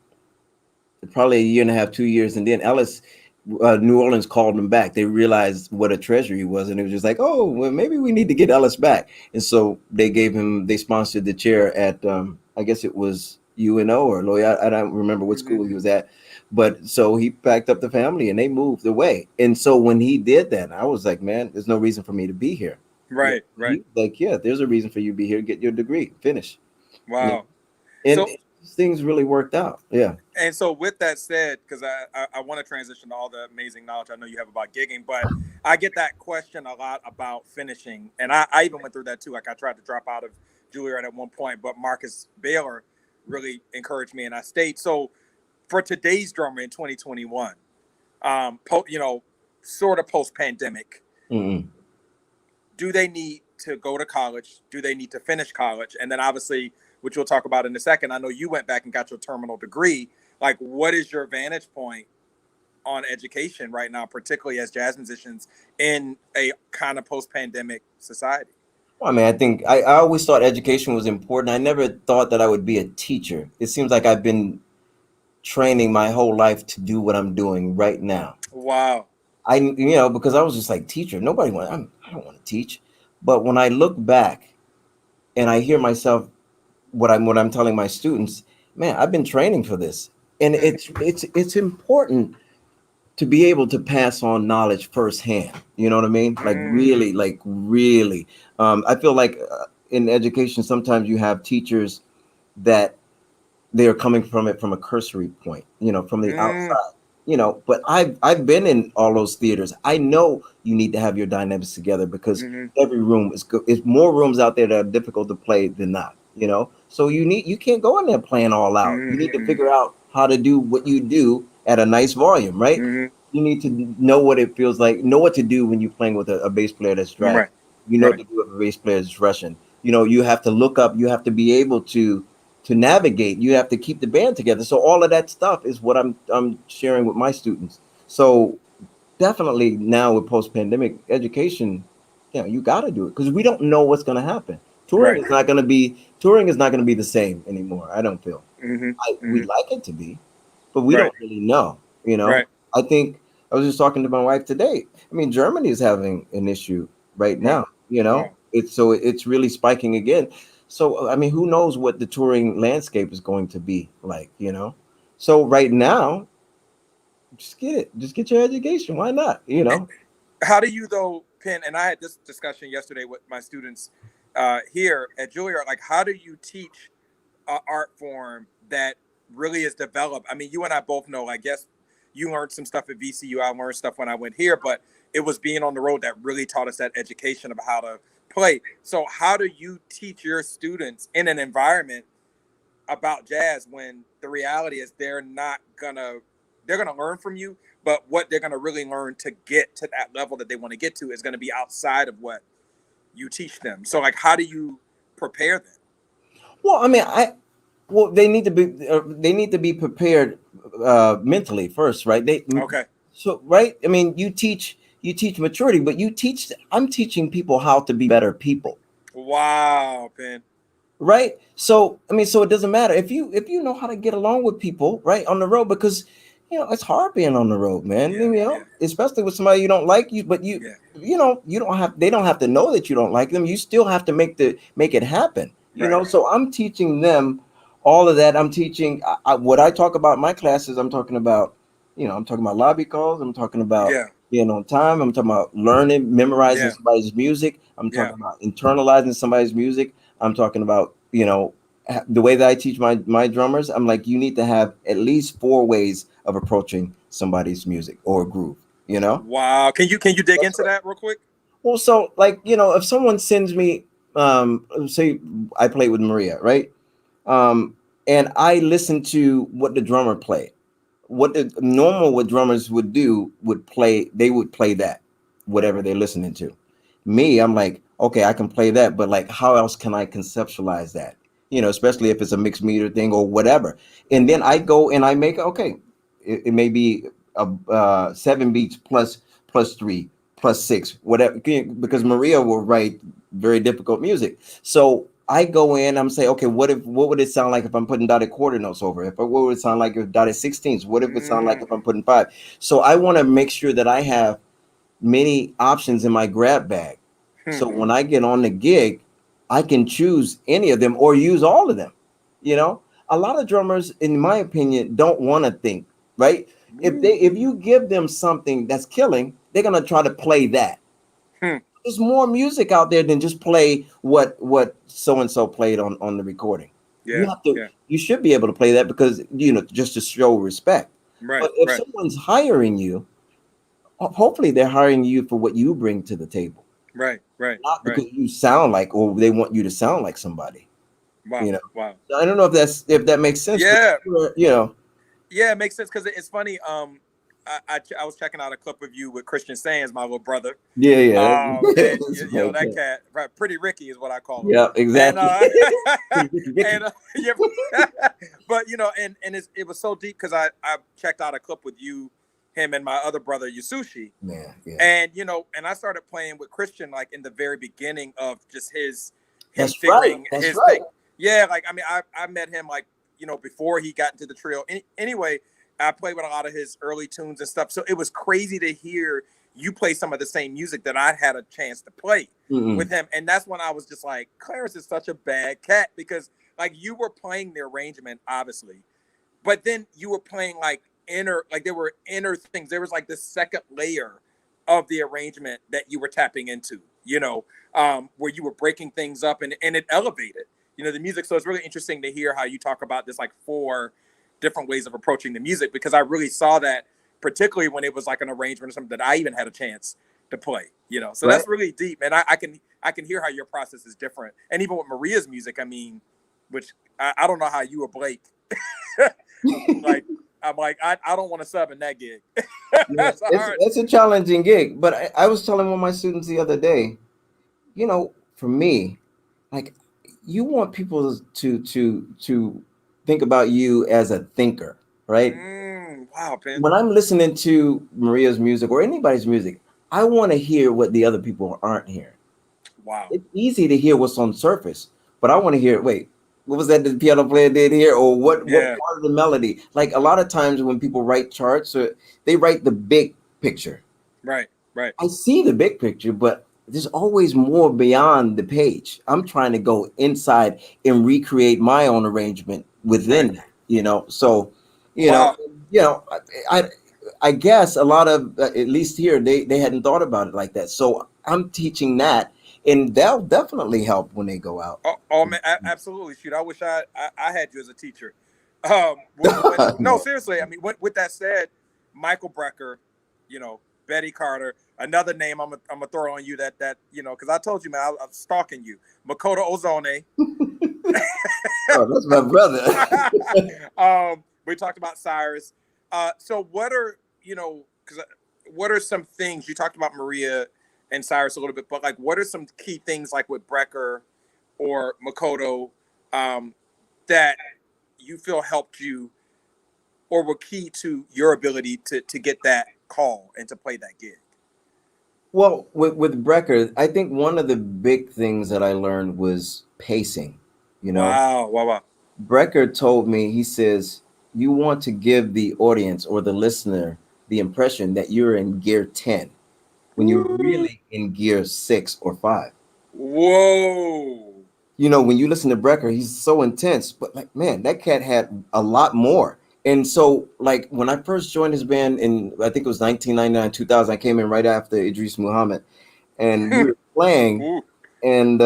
probably a year and a half, 2 years, and then Ellis, New Orleans called him back. They realized what a treasure he was, and it was just like, oh, well, maybe we need to get Ellis back. And so they sponsored the chair at, I guess it was UNO or Loyola. I don't remember what Hmm. school he was at, but so he packed up the family and they moved away. And so when he did that, I was like, man, there's no reason for me to be here. Right. Right. He was like, yeah, there's a reason for you to be here. Get your degree, finish. You know? Wow. And So things really worked out. Yeah. and so with that said, because I want to transition to all the amazing knowledge I know you have about gigging, but I get that question a lot about finishing, and I even went through that too. Like I tried to drop out of Juilliard at one point, but Marcus Baylor really encouraged me, and I stayed. So for today's drummer in 2021, sort of post pandemic, Mm-mm. do they need to go to college? Do they need to finish college? And then obviously, which we'll talk about in a second, I know you went back and got your terminal degree. Like, what is your vantage point on education right now, particularly as jazz musicians in a kind of post pandemic society? Well, I mean, I think I always thought education was important. I never thought that I would be a teacher. It seems like I've been training my whole life to do what I'm doing right now. Wow. Because I was just like, teacher. I don't want to teach. But when I look back and I hear myself, what I'm telling my students, man, I've been training for this, and Mm, it's important to be able to pass on knowledge firsthand. You know what I mean? mm, Like really. I feel like in education, sometimes you have teachers that they're coming from it from a cursory point, from the mm, outside. But I've been in all those theaters. I know you need to have your dynamics together, because mm, every room is more rooms out there that are difficult to play than not. So you can't go in there playing all out. You need to mm, figure out how to do what you do at a nice volume, right? mm, You need to know what it feels like, know what to do when you're playing with a bass player that's mm. dragging. Right. You know what Right. to do if a bass player is rushing. You have to look up. You have to be able to navigate. You have to keep the band together. So all of that stuff is what I'm sharing with my students. So definitely now with post-pandemic education, you got to do it, because we don't know what's going to happen. Right. Touring is not going to be the same anymore. I don't feel. Mm, We mm. like it to be, but we Right. don't really know. You know, Right. I think I was just talking to my wife today. I mean, Germany is having an issue right Wow. now. Wow. It's really spiking again. So I mean, who knows what the touring landscape is going to be like? So right now, just get it. Just get your education. Why not? How do you though, Penn? And I had this discussion yesterday with my students here at Juilliard. Like, how do you teach an art form that really is developed? I mean, you and I both know. I guess you learned some stuff at VCU. I learned stuff when I went here, but it was being on the road that really taught us that education of how to play. So, how do you teach your students in an environment about jazz when the reality is they're gonna learn from you, but what they're going to really learn to get to that level that they want to get to is going to be outside of what you teach them. So like, how do you prepare them? Well, I mean, well, they need to be prepared mentally first, right? Okay. So right. I mean, you teach maturity, but I'm teaching people how to be better people. Wow, Ben. Right. So I mean, so it doesn't matter if you know how to get along with people, right, on the road, because it's hard being on the road, man. Yeah, yeah, Especially with somebody you don't like, but yeah. you don't have they don't have to know that you don't like them. You still have to make it happen. Right. So I'm teaching them all of that. I'm teaching what I talk about in my classes. I'm talking about I'm talking about lobby calls. I'm talking about Yeah, being on time. I'm talking about learning, memorizing yeah, somebody's music. I'm yeah. talking about internalizing somebody's music. I'm talking about, the way that I teach my drummers. I'm like, you need to have at least 4 ways of approaching somebody's music or groove, Wow. Can you dig That's into right. that real quick? Well, so like, if someone sends me, say I play with Maria, right? Um, and I listen to what the drummer played. What drummers they would play that, whatever they're listening to. Me, I'm like, okay, I can play that, but like, how else can I conceptualize that? Especially if it's a mixed meter thing or whatever. And then I go and I make, okay, it may be 7 beats plus 3 plus 6, whatever, because Maria will write very difficult music. So I go in, I'm say, okay, what would it sound like if I'm putting dotted quarter notes over? What would it sound like if dotted 16s? What if it sound like Mm, if I'm putting 5? So I want to make sure that I have many options in my grab bag. hmm, So when I get on the gig, I can choose any of them or use all of them. A lot of drummers, in my opinion, don't want to think, right? If you give them something that's killing, they're gonna try to play that. hmm. There's more music out there than just play what so and so played on the recording. Yeah, yeah. You should be able to play that because just to show respect. Right, But if right, someone's hiring you, hopefully they're hiring you for what you bring to the table, right, right, not right. because you sound like, or they want you to sound like somebody. Wow, You know, wow. So I don't know if that makes sense, but Yeah, you know, yeah. It makes sense because it's funny. I was checking out a clip of you with Christian Sands, my little brother. yeah, yeah, And that's right, that cat, right, Pretty Ricky is what I call him. yeah, And exactly. and yeah, but it was so deep because I checked out a clip with you, him, and my other brother Yasushi, Man, yeah, and and I started playing with Christian like in the very beginning of just him that's right, figuring that's his right. thing. Yeah, like I mean, I met him like before he got into the trio. Anyway, I played with a lot of his early tunes and stuff, so it was crazy to hear you play some of the same music that I had a chance to play with Mm-mm. him, and that's when I was just like, Clarence is such a bad cat because like you were playing the arrangement obviously, but then you were playing like there were inner things. There was like this second layer of the arrangement that you were tapping into, where you were breaking things up and it elevated, the music. So it's really interesting to hear how you talk about this like 4 different ways of approaching the music because I really saw that particularly when it was like an arrangement or something that I even had a chance to play. So Right. that's really deep. And I can hear how your process is different. And even with Maria's music, I mean, which I don't know how you or Blake like I'm like I don't want to sub in that gig. Yeah, That's hard. it's a challenging gig, but I was telling one of my students the other day, for me, like, you want people to think about you as a thinker, right? Wow, Penn. When I'm listening to Maria's music or anybody's music, I want to hear what the other people aren't hearing. Wow. It's easy to hear what's on the surface, but I want to hear, wait, what was that the piano player did here? Or what Yeah. part of the melody? Like, a lot of times when people write charts, they write the big picture. Right. Right. I see the big picture, but there's always more beyond the page. I'm trying to go inside and recreate my own arrangement Right. within that, So, you know, Wow. you know, I I guess a lot of at least here they hadn't thought about it like that. So I'm teaching that, and that'll definitely help when they go out. Oh man, absolutely. Shoot, I wish I had you as a teacher. No, No. seriously. I mean, with that said, Michael Brecker, Betty Carter, another name I'm gonna throw on you that because I told you, man, I'm stalking you. Makoto Ozone. Oh, that's my brother. We talked about Cyrus. So what are because what are some things you talked about Maria and Cyrus a little bit, but like what are some key things like with Brecker or Makoto that you feel helped you or were key to your ability to get that call and to play that gig? Well, with Brecker, I think one of the big things that I learned was pacing. You know, Wow. Brecker told me, he says, you want to give the audience or the listener the impression that you're in gear 10 when you're Woo. really in gear 6 or 5. Whoa. You know, when you listen to Brecker, he's so intense, but like, man, that cat had a lot more. And so, like, when I first joined his band in, I think it was 1999, 2000, I came in right after Idris Muhammad, and we were playing, Ooh. and,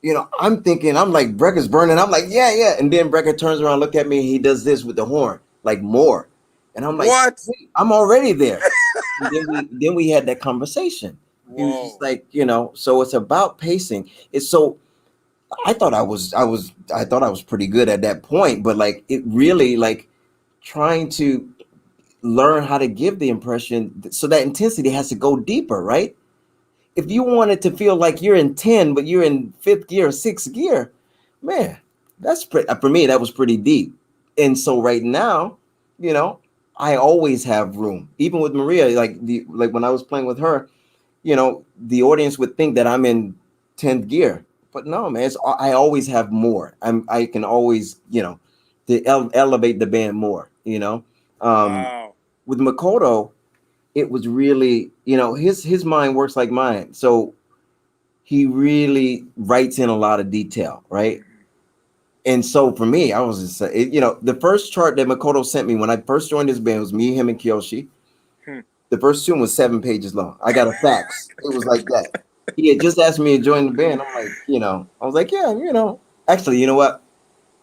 you know, I'm thinking, I'm like, Brecker's burning. I'm like, yeah, yeah. And then Brecker turns around, look at me, he does this with the horn, like more. And I'm like, What? wait, I'm already there. And then we had that conversation. He was just Whoa. like, you know, so it's about pacing. It's so I thought I was pretty good at that point, but like it really like trying to learn how to give the impression so that intensity has to go deeper, right? If you want it to feel like you're in 10, but you're in fifth gear or sixth gear, man, that's pretty, for me, that was pretty deep. And so right now, you know, I always have room. Even with Maria, like when I was playing with her, you know, the audience would think that I'm in 10th gear, but no, man, I always have more. I can always, you know, elevate the band more, you know. Wow. With Makoto, it was really, you know, his mind works like mine. So he really writes in a lot of detail, right? And so for me, I was just, you know, the first chart that Makoto sent me when I first joined his band was me, him, and Kiyoshi. Hmm. The first tune was 7 pages long. I got a fax. It was like that. He had just asked me to join the band. I'm like, you know, I was like, yeah, you know. Actually, you know what?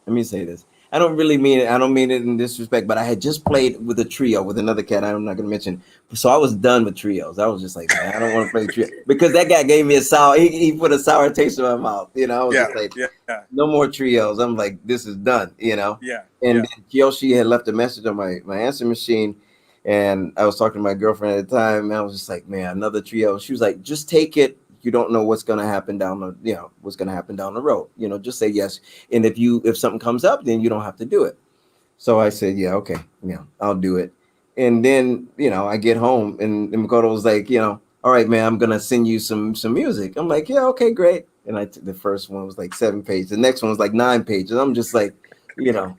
Let me say this. I don't really mean it. I don't mean it in disrespect, but I had just played with a trio with another cat I'm not going to mention. So I was done with trios. I was just like, man, I don't want to play trio because that guy gave me a sour. He put a sour taste in my mouth. You know, I was Yeah. just like, Yeah. no more trios. I'm like, this is done. You know. Yeah. And Yeah. then Kiyoshi had left a message on my answer machine, and I was talking to my girlfriend at the time, and I was just like, man, another trio. She was like, just take it. You don't know what's going to happen down the, you know, what's going to happen down the road. You know, just say yes. And if something comes up, then you don't have to do it. So I said, yeah, okay, yeah, I'll do it. And then, you know, I get home and Makoto was like, you know, all right, man, I'm gonna send you some music. I'm like, yeah, okay, great. And I took the first one was like 7 pages. The next one was like 9 pages. I'm just like, you know,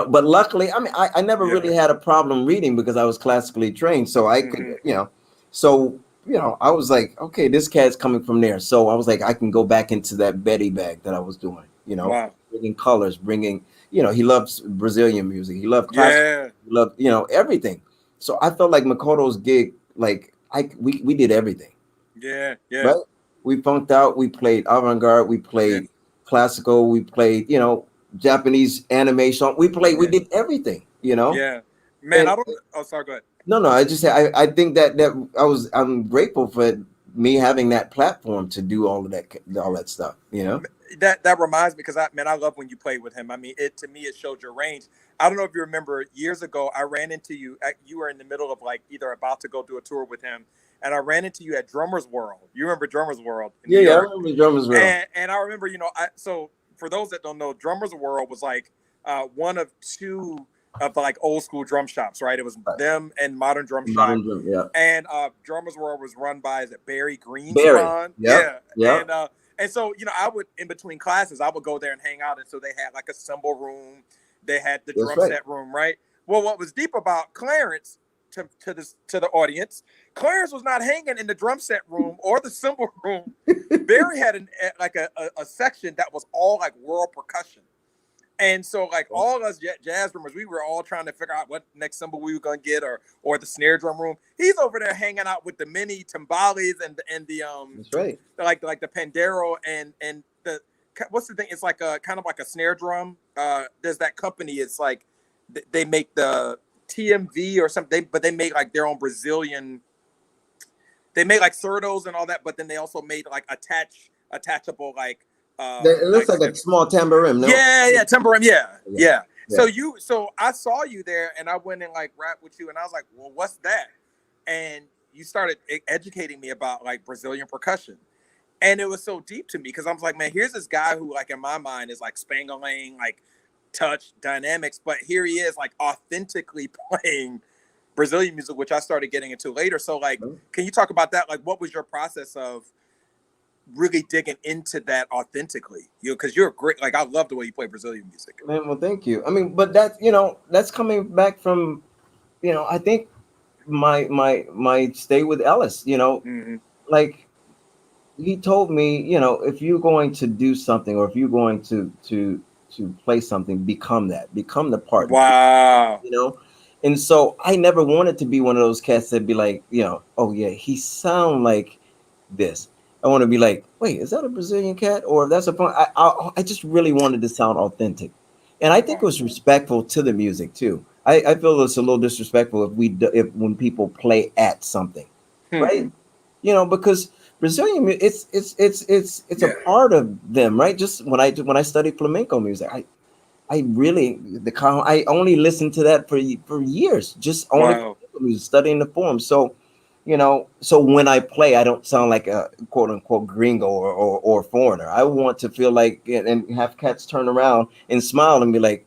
but luckily, I mean, I never Yeah. really had a problem reading because I was classically trained. So I could, Mhm. you know, so, you know, I was like, okay, this cat's coming from there. So I was like, I can go back into that Betty bag that I was doing, you know, Wow. bringing colors, bringing, you know, he loves Brazilian music. He loved classical, Yeah. he loved, you know, everything. So I felt like Makoto's gig, like we did everything, Yeah. Yeah. right? We funked out, we played avant-garde, we Yeah. played classical, we played, you know, Japanese anime song. We Yeah. did everything, you know. Yeah. Man, And I don't. Oh, sorry. Go ahead. no, I just say I think that I'm grateful for me having that platform to do all that stuff, you know. That reminds me because I love when you play with him. I mean, it to me it showed your range. I don't know if you remember years ago I ran into you. You were in the middle of like either about to go do a tour with him, and I ran into you at Drummers World. You remember Drummers World in New Yeah, I York? remember the drummers real. And I remember, you know, so for those that don't know, Drummers World was like one of two of the like old school drum shops, right? It was Right. them and Modern Drum Shop, Modern drum, yeah. and Drummers World was run by is it Barry Barry, Greenspan? yep, Yeah, yep. and so you know, I would in between classes, I would go there and hang out, and so they had like a cymbal room, they had the That's drum right. set room, right? Well, what was deep about Clarence to the audience, Clarence was not hanging in the drum set room or the cymbal room. Barry had like a section that was all like world percussion. And so like all of us jazz drummers, we were all trying to figure out what next cymbal we were gonna get or the snare drum room. He's over there hanging out with the mini timbales and the That's right. like the pandero and the what's the thing? It's like a kind of like a snare drum. There's that company. It's like they make the TMV or something. But they make like their own Brazilian. They made like surdos and all that, but then they also made like attachable It looks like like a small tambourine, no? yeah, timber rim, yeah, Yeah. yeah. Yeah. So I saw you there, and I went and like rap with you, and I was like, well, what's that? And you started educating me about like Brazilian percussion. And it was so deep to me because I was like, man, here's this guy who, like, in my mind is like spangling, like touch dynamics, but here he is, like, authentically playing Brazilian music, which I started getting into later. So, like, can you talk about that? Like, what was your process of really digging into that authentically? Because you're great. Like, I love the way you play Brazilian music. Man, well, thank you. I mean, but that's, you know, that's coming back from, you know, I think my stay with Ellis, you know, Mm-hmm. like he told me, you know, if you're going to do something, or if you're going to play something, become the part, Wow. you know. And so I never wanted to be one of those cats that be like, you know, oh yeah, he sound like this. I want to be like, wait, is that a Brazilian cat, or if that's a fun? I just really wanted to sound authentic, and I think it Wow. was respectful to the music too. I feel it's a little disrespectful if when people play at something, Hmm. right? You know, because it's a Yeah. part of them, right? Just when I studied flamenco music, I really I only listened to that for years, just only Wow. studying the form. So, you know, so when I play, I don't sound like a quote unquote gringo or foreigner. I want to feel like, and have cats turn around and smile and be like,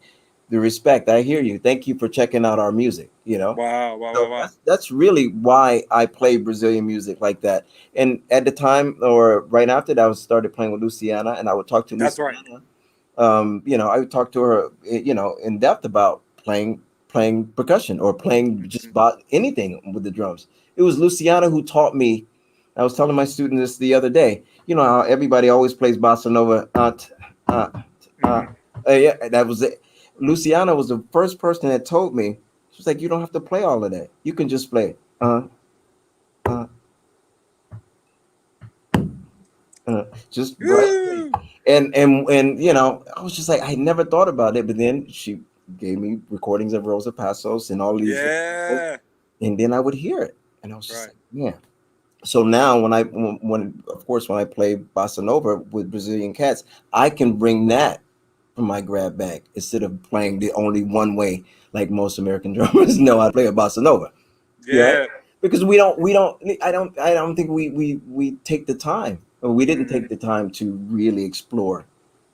the respect. I hear you. Thank you for checking out our music. You know. Wow. Wow. Wow. So Wow. that's really why I play Brazilian music like that. And at the time, or right after that, I started playing with Luciana, and I would talk to That's right. Luciana. You know, I would talk to her, you know, in depth about playing percussion, or playing just Mhm. about anything with the drums. It was Luciana who taught me. I was telling my students this the other day. You know how everybody always plays bossa nova. Uh, uh, Mhm. yeah, that was it. Luciana was the first person that told me. She was like, "You don't have to play all of that. You can just play uh, just right." Woo! And you know, I was just like, I never thought about it, but then she gave me recordings of Rosa Passos and all these, Yeah. and then I would hear it, and I was just Right. like, yeah. So now when of course when I play bossa nova with Brazilian cats, I can bring that from my grab bag instead of playing the only one way like most American drummers know how to play a bossa nova. Yeah, right? Yeah. Because I don't think we take the time, or we didn't Mhm. take the time to really explore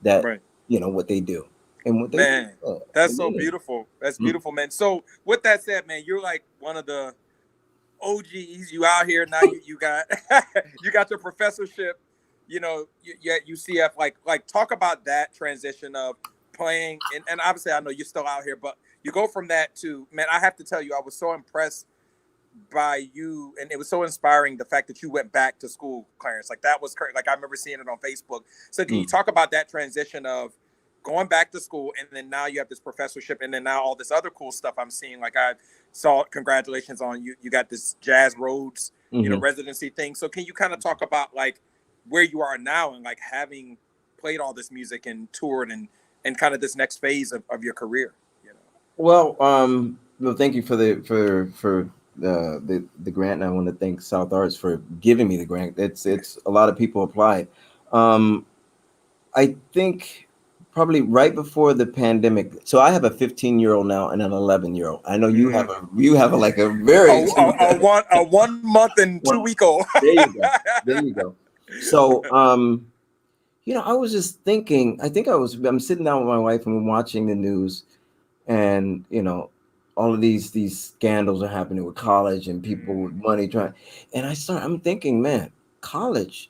that, Right. you know, what they do and what they do. Man, The that's so meaning. beautiful. That's Mm. beautiful, man. So with that said, man, you're like one of the OGs. You out here now. You got you got your professorship. You know, you at UCF. Like talk about that transition of playing, and obviously I know you're still out here, but you go from that to, man. I have to tell you, I was so impressed by you, and it was so inspiring the fact that you went back to school, Clarence. Like that was like I remember seeing it on Facebook. So can you Mm. talk about that transition of going back to school, and then now you have this professorship, and then now all this other cool stuff I'm seeing? Like I saw, congratulations on you, you got this Jazz Rhodes, you know, Hmm. residency thing. So can you kind of talk about like where you are now, and like having played all this music and toured, and kind of this next phase of your career, you know? Well, thank you for the grant, and I want to thank South Arts for giving me the grant. It's a lot of people applied. Um, I think probably right before the pandemic. So I have a 15-year-old now and an 11-year-old. I know Mm-hmm. you have like a very A 1 month and two well. week old. There you go. There you go. So you know, I was just thinking. I'm sitting down with my wife and we're watching the news, and you know, all of these scandals are happening with college and people with money trying. And I'm thinking, man, college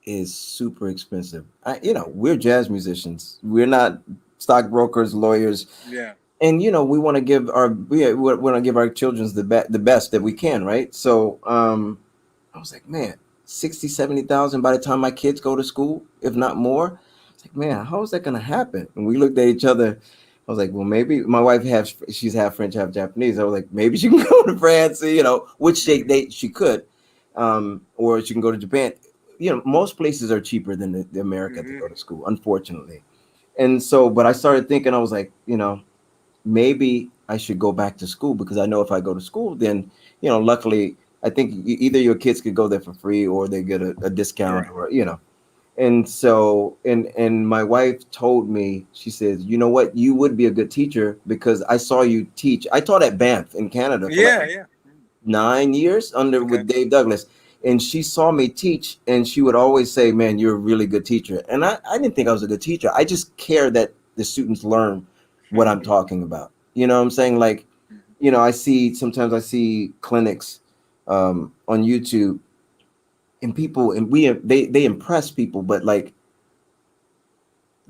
is super expensive. You know, we're jazz musicians. We're not stockbrokers, lawyers, Yeah. and you know, we want to give our children the best that we can, right? So I was like, man, 60, 70,000 by the time my kids go to school, if not more. It's like, man, how is that going to happen? And we looked at each other. I was like, well, maybe my wife she's half French, half Japanese. I was like, maybe she can go to France, you know, which she could, or she can go to Japan. You know, most places are cheaper than the America to Mm-hmm. go to school, unfortunately. And so, but I started thinking, I was like, you know, maybe I should go back to school, because I know if I go to school, then, you know, luckily, I think either your kids could go there for free, or they get a discount, Right. or, you know. And so, and my wife told me, she says, you know what, you would be a good teacher because I saw you teach. I taught at Banff in Canada for like Yeah, yeah. 9 years under Okay. with Dave Douglas. And she saw me teach and she would always say, man, you're a really good teacher. And I didn't think I was a good teacher. I just care that the students learn what I'm talking about. You know what I'm saying? Like, you know, sometimes I see clinics on YouTube and people, and they impress people, but like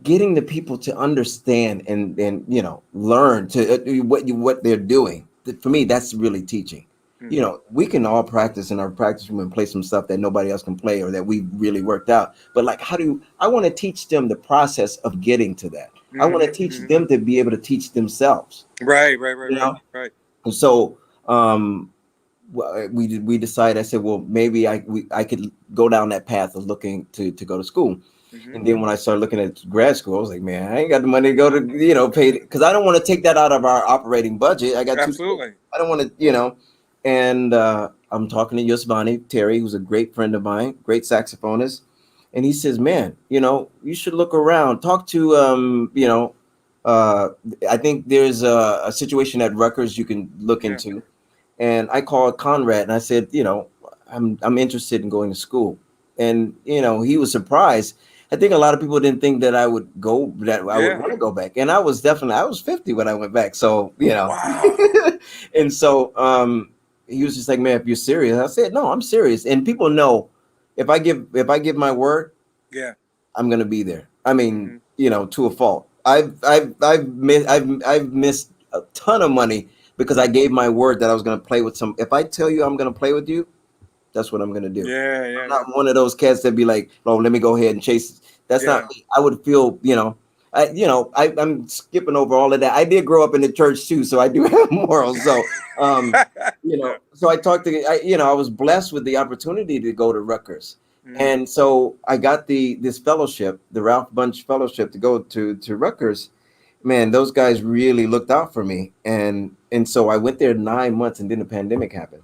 getting the people to understand and you know learn to what they're doing. For me, that's really teaching. You know, we can all practice in our practice room and play some stuff that nobody else can play or that we really worked out. But like, I want to teach them the process of getting to that. I want to teach them to be able to teach themselves. Right, right, right, You right, know, right. and so we decided. I said, well, maybe I could go down that path of looking to go to school. And then when I started looking at grad school, I was like, man, I ain't got the money to go to, you know, pay, because I don't want to take that out of our operating budget. I got two kids. Absolutely. I don't want to, you know. And I'm talking to Yosvani Terry, who's a great friend of mine, great saxophonist. And he says, man, you know, you should look around, talk to, you know, uh, I think there's a situation at Rutgers you can look Yeah. into. And I called Conrad and I said, you know, I'm interested in going to school. And you know, he was surprised. I think a lot of people didn't think that I would Yeah. want to go back. And I was 50 when I went back. So, you know. Wow. And so he was just like, man, if you're serious. I said, no, I'm serious. And people know if I give my word, Yeah. I'm gonna be there. I mean, Hmm. you know, to a fault. I've missed a ton of money because I gave my word that I was gonna play with some. If I tell you I'm gonna play with you, that's what I'm gonna do. Yeah, I'm yeah, not yeah, one of those cats that be like, oh, let me go ahead and chase. That's not yeah. me. I would feel, you know, I'm skipping over all of that. I did grow up in the church too, so I do have morals. So, you know, Yeah. so I was blessed with the opportunity to go to Rutgers. Mhm. And so I got this fellowship, the Ralph Bunch Fellowship, to go to Rutgers. Man, those guys really looked out for me, and so I went there 9 months, and then the pandemic happened.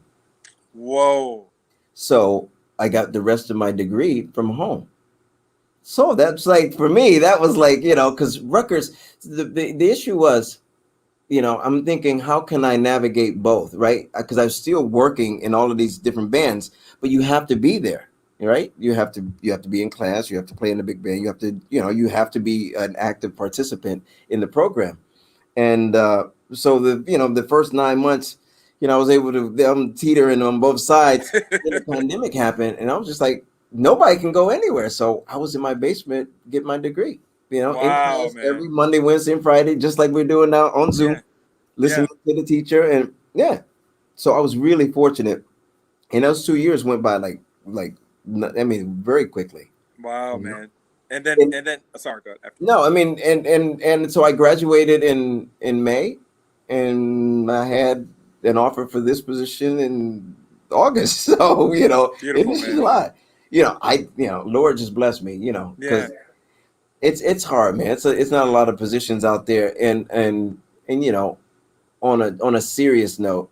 Whoa. So I got the rest of my degree from home. So that's like, for me, that was like, you know, because Rutgers, the issue was, you know, I'm thinking, how can I navigate both, right? Because I'm still working in all of these different bands, but you have to be there, right? You have to be in class, you have to play in the big band, you have to be an active participant in the program. And so the first 9 months, I was able to, I'm teetering on both sides. Then the pandemic happened, and I was just like, nobody can go anywhere. So I was in my basement getting my degree, in Wow, class man. every Monday, Wednesday, and Friday, just like we're doing now on Zoom, Yeah. listening Yeah. to the teacher. And yeah, so I was really fortunate. And those 2 years went by I mean, very quickly. Wow, You know? man. And Sorry, go ahead after you. no, I mean, and so I graduated in May, and I had an offer for this position in August. So in Beautiful, man. July, Lord just blessed me, Yeah. because it's hard, man. It's not a lot of positions out there, and on a serious note,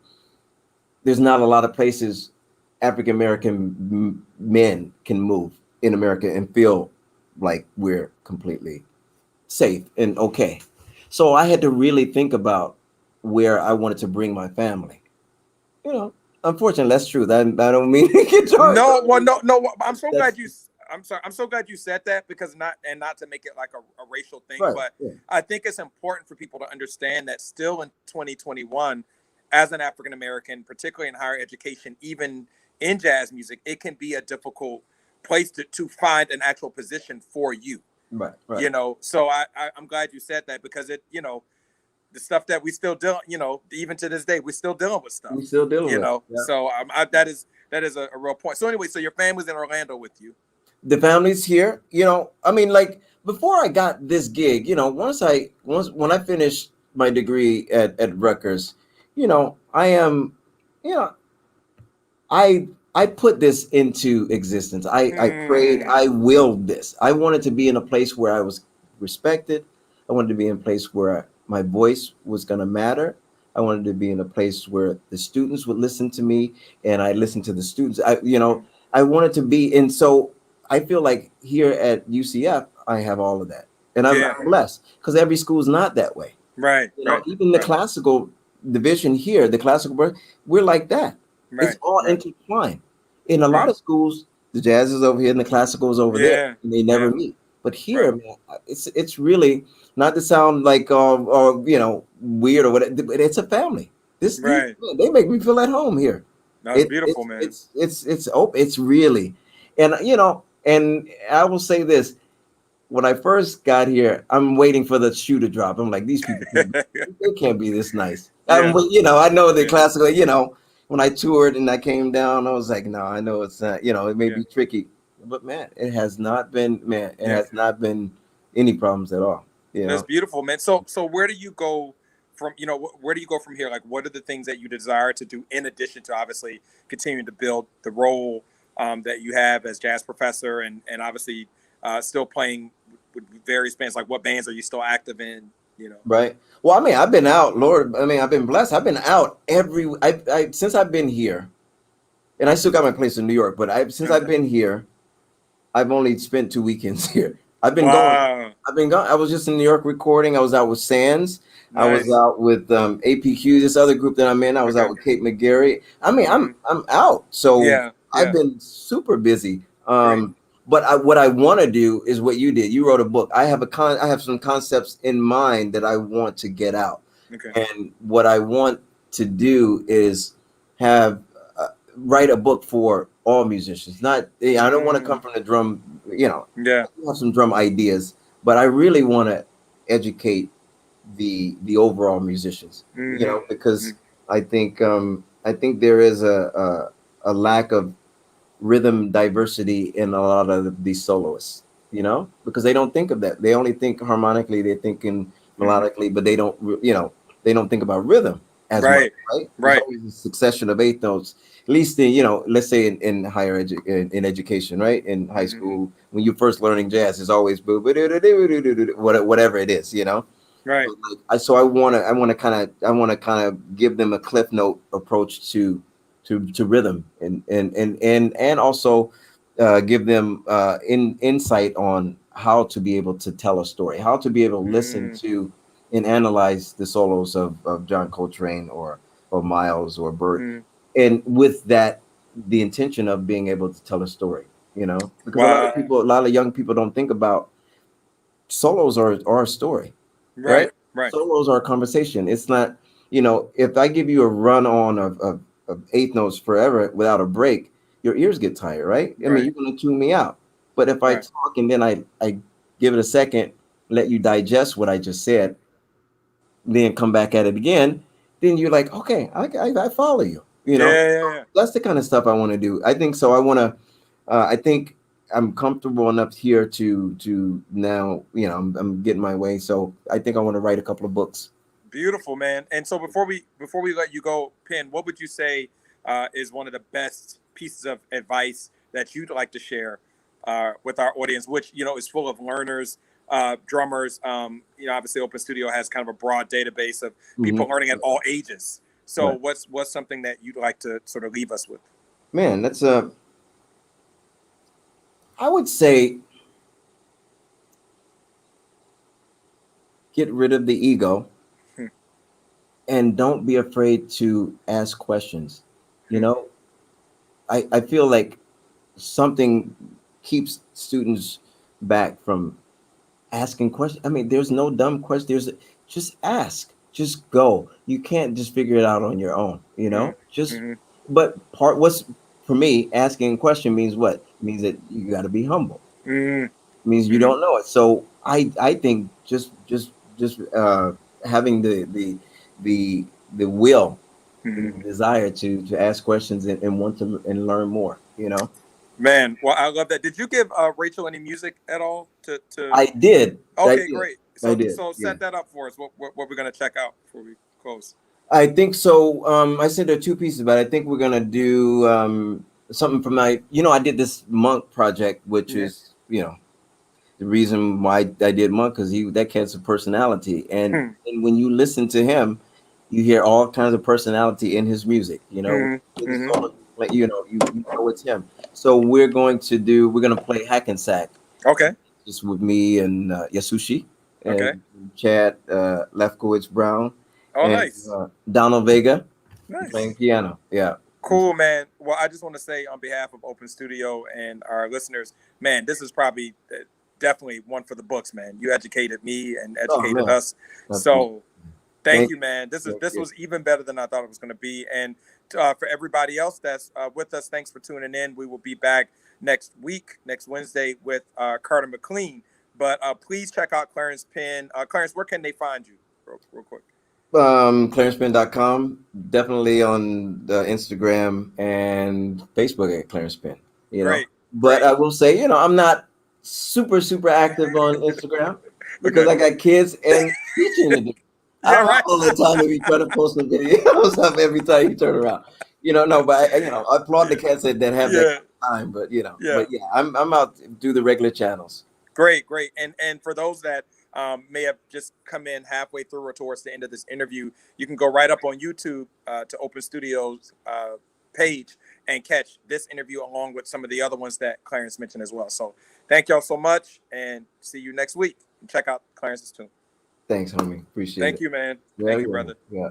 there's not a lot of places African American men can move in America and feel like we're completely safe and okay. So I had to really think about where I wanted to bring my family. Unfortunately, that's true. I don't mean to get dark, but No, well, no, no. I'm so that's glad you. I'm sorry. I'm so glad you said that because not to make it like a racial thing, right. but Yeah. I think it's important for people to understand that still in 2021, as an African American, particularly in higher education, even in jazz music, it can be a difficult place to find an actual position for you. Right. Right. So I'm glad you said that because the stuff that we still deal, even to this day, we're still dealing with stuff, We still dealing with it. Yeah. So that is a real point. So anyway, so your family's in Orlando with you. The family's here. I mean, like before I got this gig, once when I finished my degree at Rutgers, I am, you know, I put this into existence. I prayed, Hmm. I willed this. I wanted to be in a place where I was respected. I wanted to be in a place where my voice was going to matter. I wanted to be in a place where the students would listen to me and I listened to the students. I wanted to be, and so I feel like here at UCF, I have all of that, and I'm Yeah. blessed because every school's not that way. Right. You know, Right. even the Right. classical division here, the classical, we're like that. It's Right. all Right. intertwined. In a lot Right. of schools, the jazz is over here and the classical is over there, Yeah. and they never Yeah. meet. But Right. here, man, it's really not to sound like weird or whatever, but it's a family. These Right. they make me feel at home here. That's beautiful, man. It's really, and and I will say this: when I first got here, I'm waiting for the shoe to drop. I'm like, these people they can't be this nice. Yeah. I know the Yeah. classical. When I toured and I came down, I was like, no, I know it's not. It may Yeah. be tricky, but man, it has not been. Man, it Yeah. has not been any problems at all. That's beautiful, man. So where do you go from? Where do you go from here? Like, what are the things that you desire to do in addition to obviously continuing to build the role that you have as jazz professor, and obviously still playing with various bands? Like, what bands are you still active in? Right. Well, I mean, I've been out, Lord. I mean, I've been blessed. I've been out since I've been here, and I still got my place in New York. But since I've been here, I've only spent 2 weekends here. I've been going. Wow. I've been gone. I was just in New York recording. I was out with Sands. I was Nice. out with APQ, this other group that I'm in. I was Okay. out with Kate McGarry. I mean, Hmm. I'm out. So Yeah. I've Yeah. been super busy. Great. But what I want to do is what you did. You wrote a book. I have some concepts in mind that I want to get out. Okay. And what I want to do is have write a book for all musicians. Not I don't want to come from the drum. Yeah. I have some drum ideas, but I really want to educate the overall musicians. Hmm. Because I think there is a lack of rhythm diversity in a lot of these soloists. Because they don't think of that. They only think harmonically. They're thinking Hmm. melodically, but they don't think about rhythm as much. Right. Right? There's Right. always a succession of eighth notes. At least let's say in higher in education, right? In high Hmm. school, when you're first learning jazz, it's always whatever it is. Right. But so I want to kind of give them a cliff note approach to rhythm and also give them insight on how to be able to tell a story, how to be able to listen Mm. to and analyze the solos of John Coltrane or Miles or Bert, Mm. and with that the intention of being able to tell a story. Because Wow. a lot of young people don't think about solos are a story, right? Right. Right. Solos are a conversation. It's not, if I give you a run on of eighth notes forever without a break, your ears get tired, right? I mean, Right. you're going to tune me out. But if I Right. talk and then I give it a second, let you digest what I just said, then come back at it again, then you're like, okay, I follow you. Yeah. Yeah. Yeah. That's the kind of stuff I want to do. I think so. I think I'm comfortable enough here to now, I'm getting my way. So I think I want to write a couple of books. Beautiful, man. And so before we let you go, Penn, what would you say is one of the best pieces of advice that you'd like to share with our audience, which is full of learners, drummers. Obviously, Open Studio has kind of a broad database of Hmm. people learning at all ages. So, Right. what's something that you'd like to sort of leave us with? Man, I would say get rid of the ego Hmm. and don't be afraid to ask questions. You Hmm. know, I feel like something keeps students back from asking questions. I mean, there's no dumb question. Just ask, just go. You can't just figure it out on your own, Hmm. just, Hmm. but what's for me, asking a question means what? It means that you got to be humble. Hmm. It means you Hmm. don't know it. So I think just having the will, Hmm. the desire to ask questions and want to and learn more. Man, well, I love that. Did you give Rachel any music at all to I did. I Okay, did. great. I So did. so Yeah. set that up for us. What we're gonna check out before we close. I think so. I said there are two pieces, but I think we're gonna do something from I did this Monk project, which Yeah. is, the reason why I did Monk, because that cat's a personality, and Hmm. when you listen to him, you hear all kinds of personality in his music. Hmm. With his Hmm. solo, like you know it's him. So we're going to play hack and sack. Okay. Just with me and Yasushi Okay. and Chad Lefkowitz Brown Oh, and nice. Donald Vega playing Nice. piano. Yeah. Cool, man. Well, I just want to say on behalf of Open Studio and our listeners, man, this is probably definitely one for the books, man. You educated me and Oh educated man. us. I appreciate So it. thank you, man. Thank This you. was even better than I thought it was going to be. And for everybody else that's with us, thanks for tuning in. We will be back next week, next Wednesday, with Carter McLean. But please check out Clarence Penn. Clarence, where can they find you, real quick? ClarencePenn.com, definitely on the Instagram and Facebook at Clarence Penn, Great, But great. I will say, I'm not super active on Instagram because Okay. I got kids and teaching to do. I Yeah, don't have right. all the time to be trying to post some videos of every time you turn around. No, but I applaud the cats that have that Yeah, time, but yeah. yeah, I'm out to do the regular channels. Great, great. And for those that may have just come in halfway through or towards the end of this interview, you can go right up on YouTube to Open Studios page and catch this interview along with some of the other ones that Clarence mentioned as well. So thank y'all so much and see you next week. And check out Clarence's too. Thanks, homie. Appreciate Thank it. you, man. Yeah, Thank you, yeah, brother. yeah.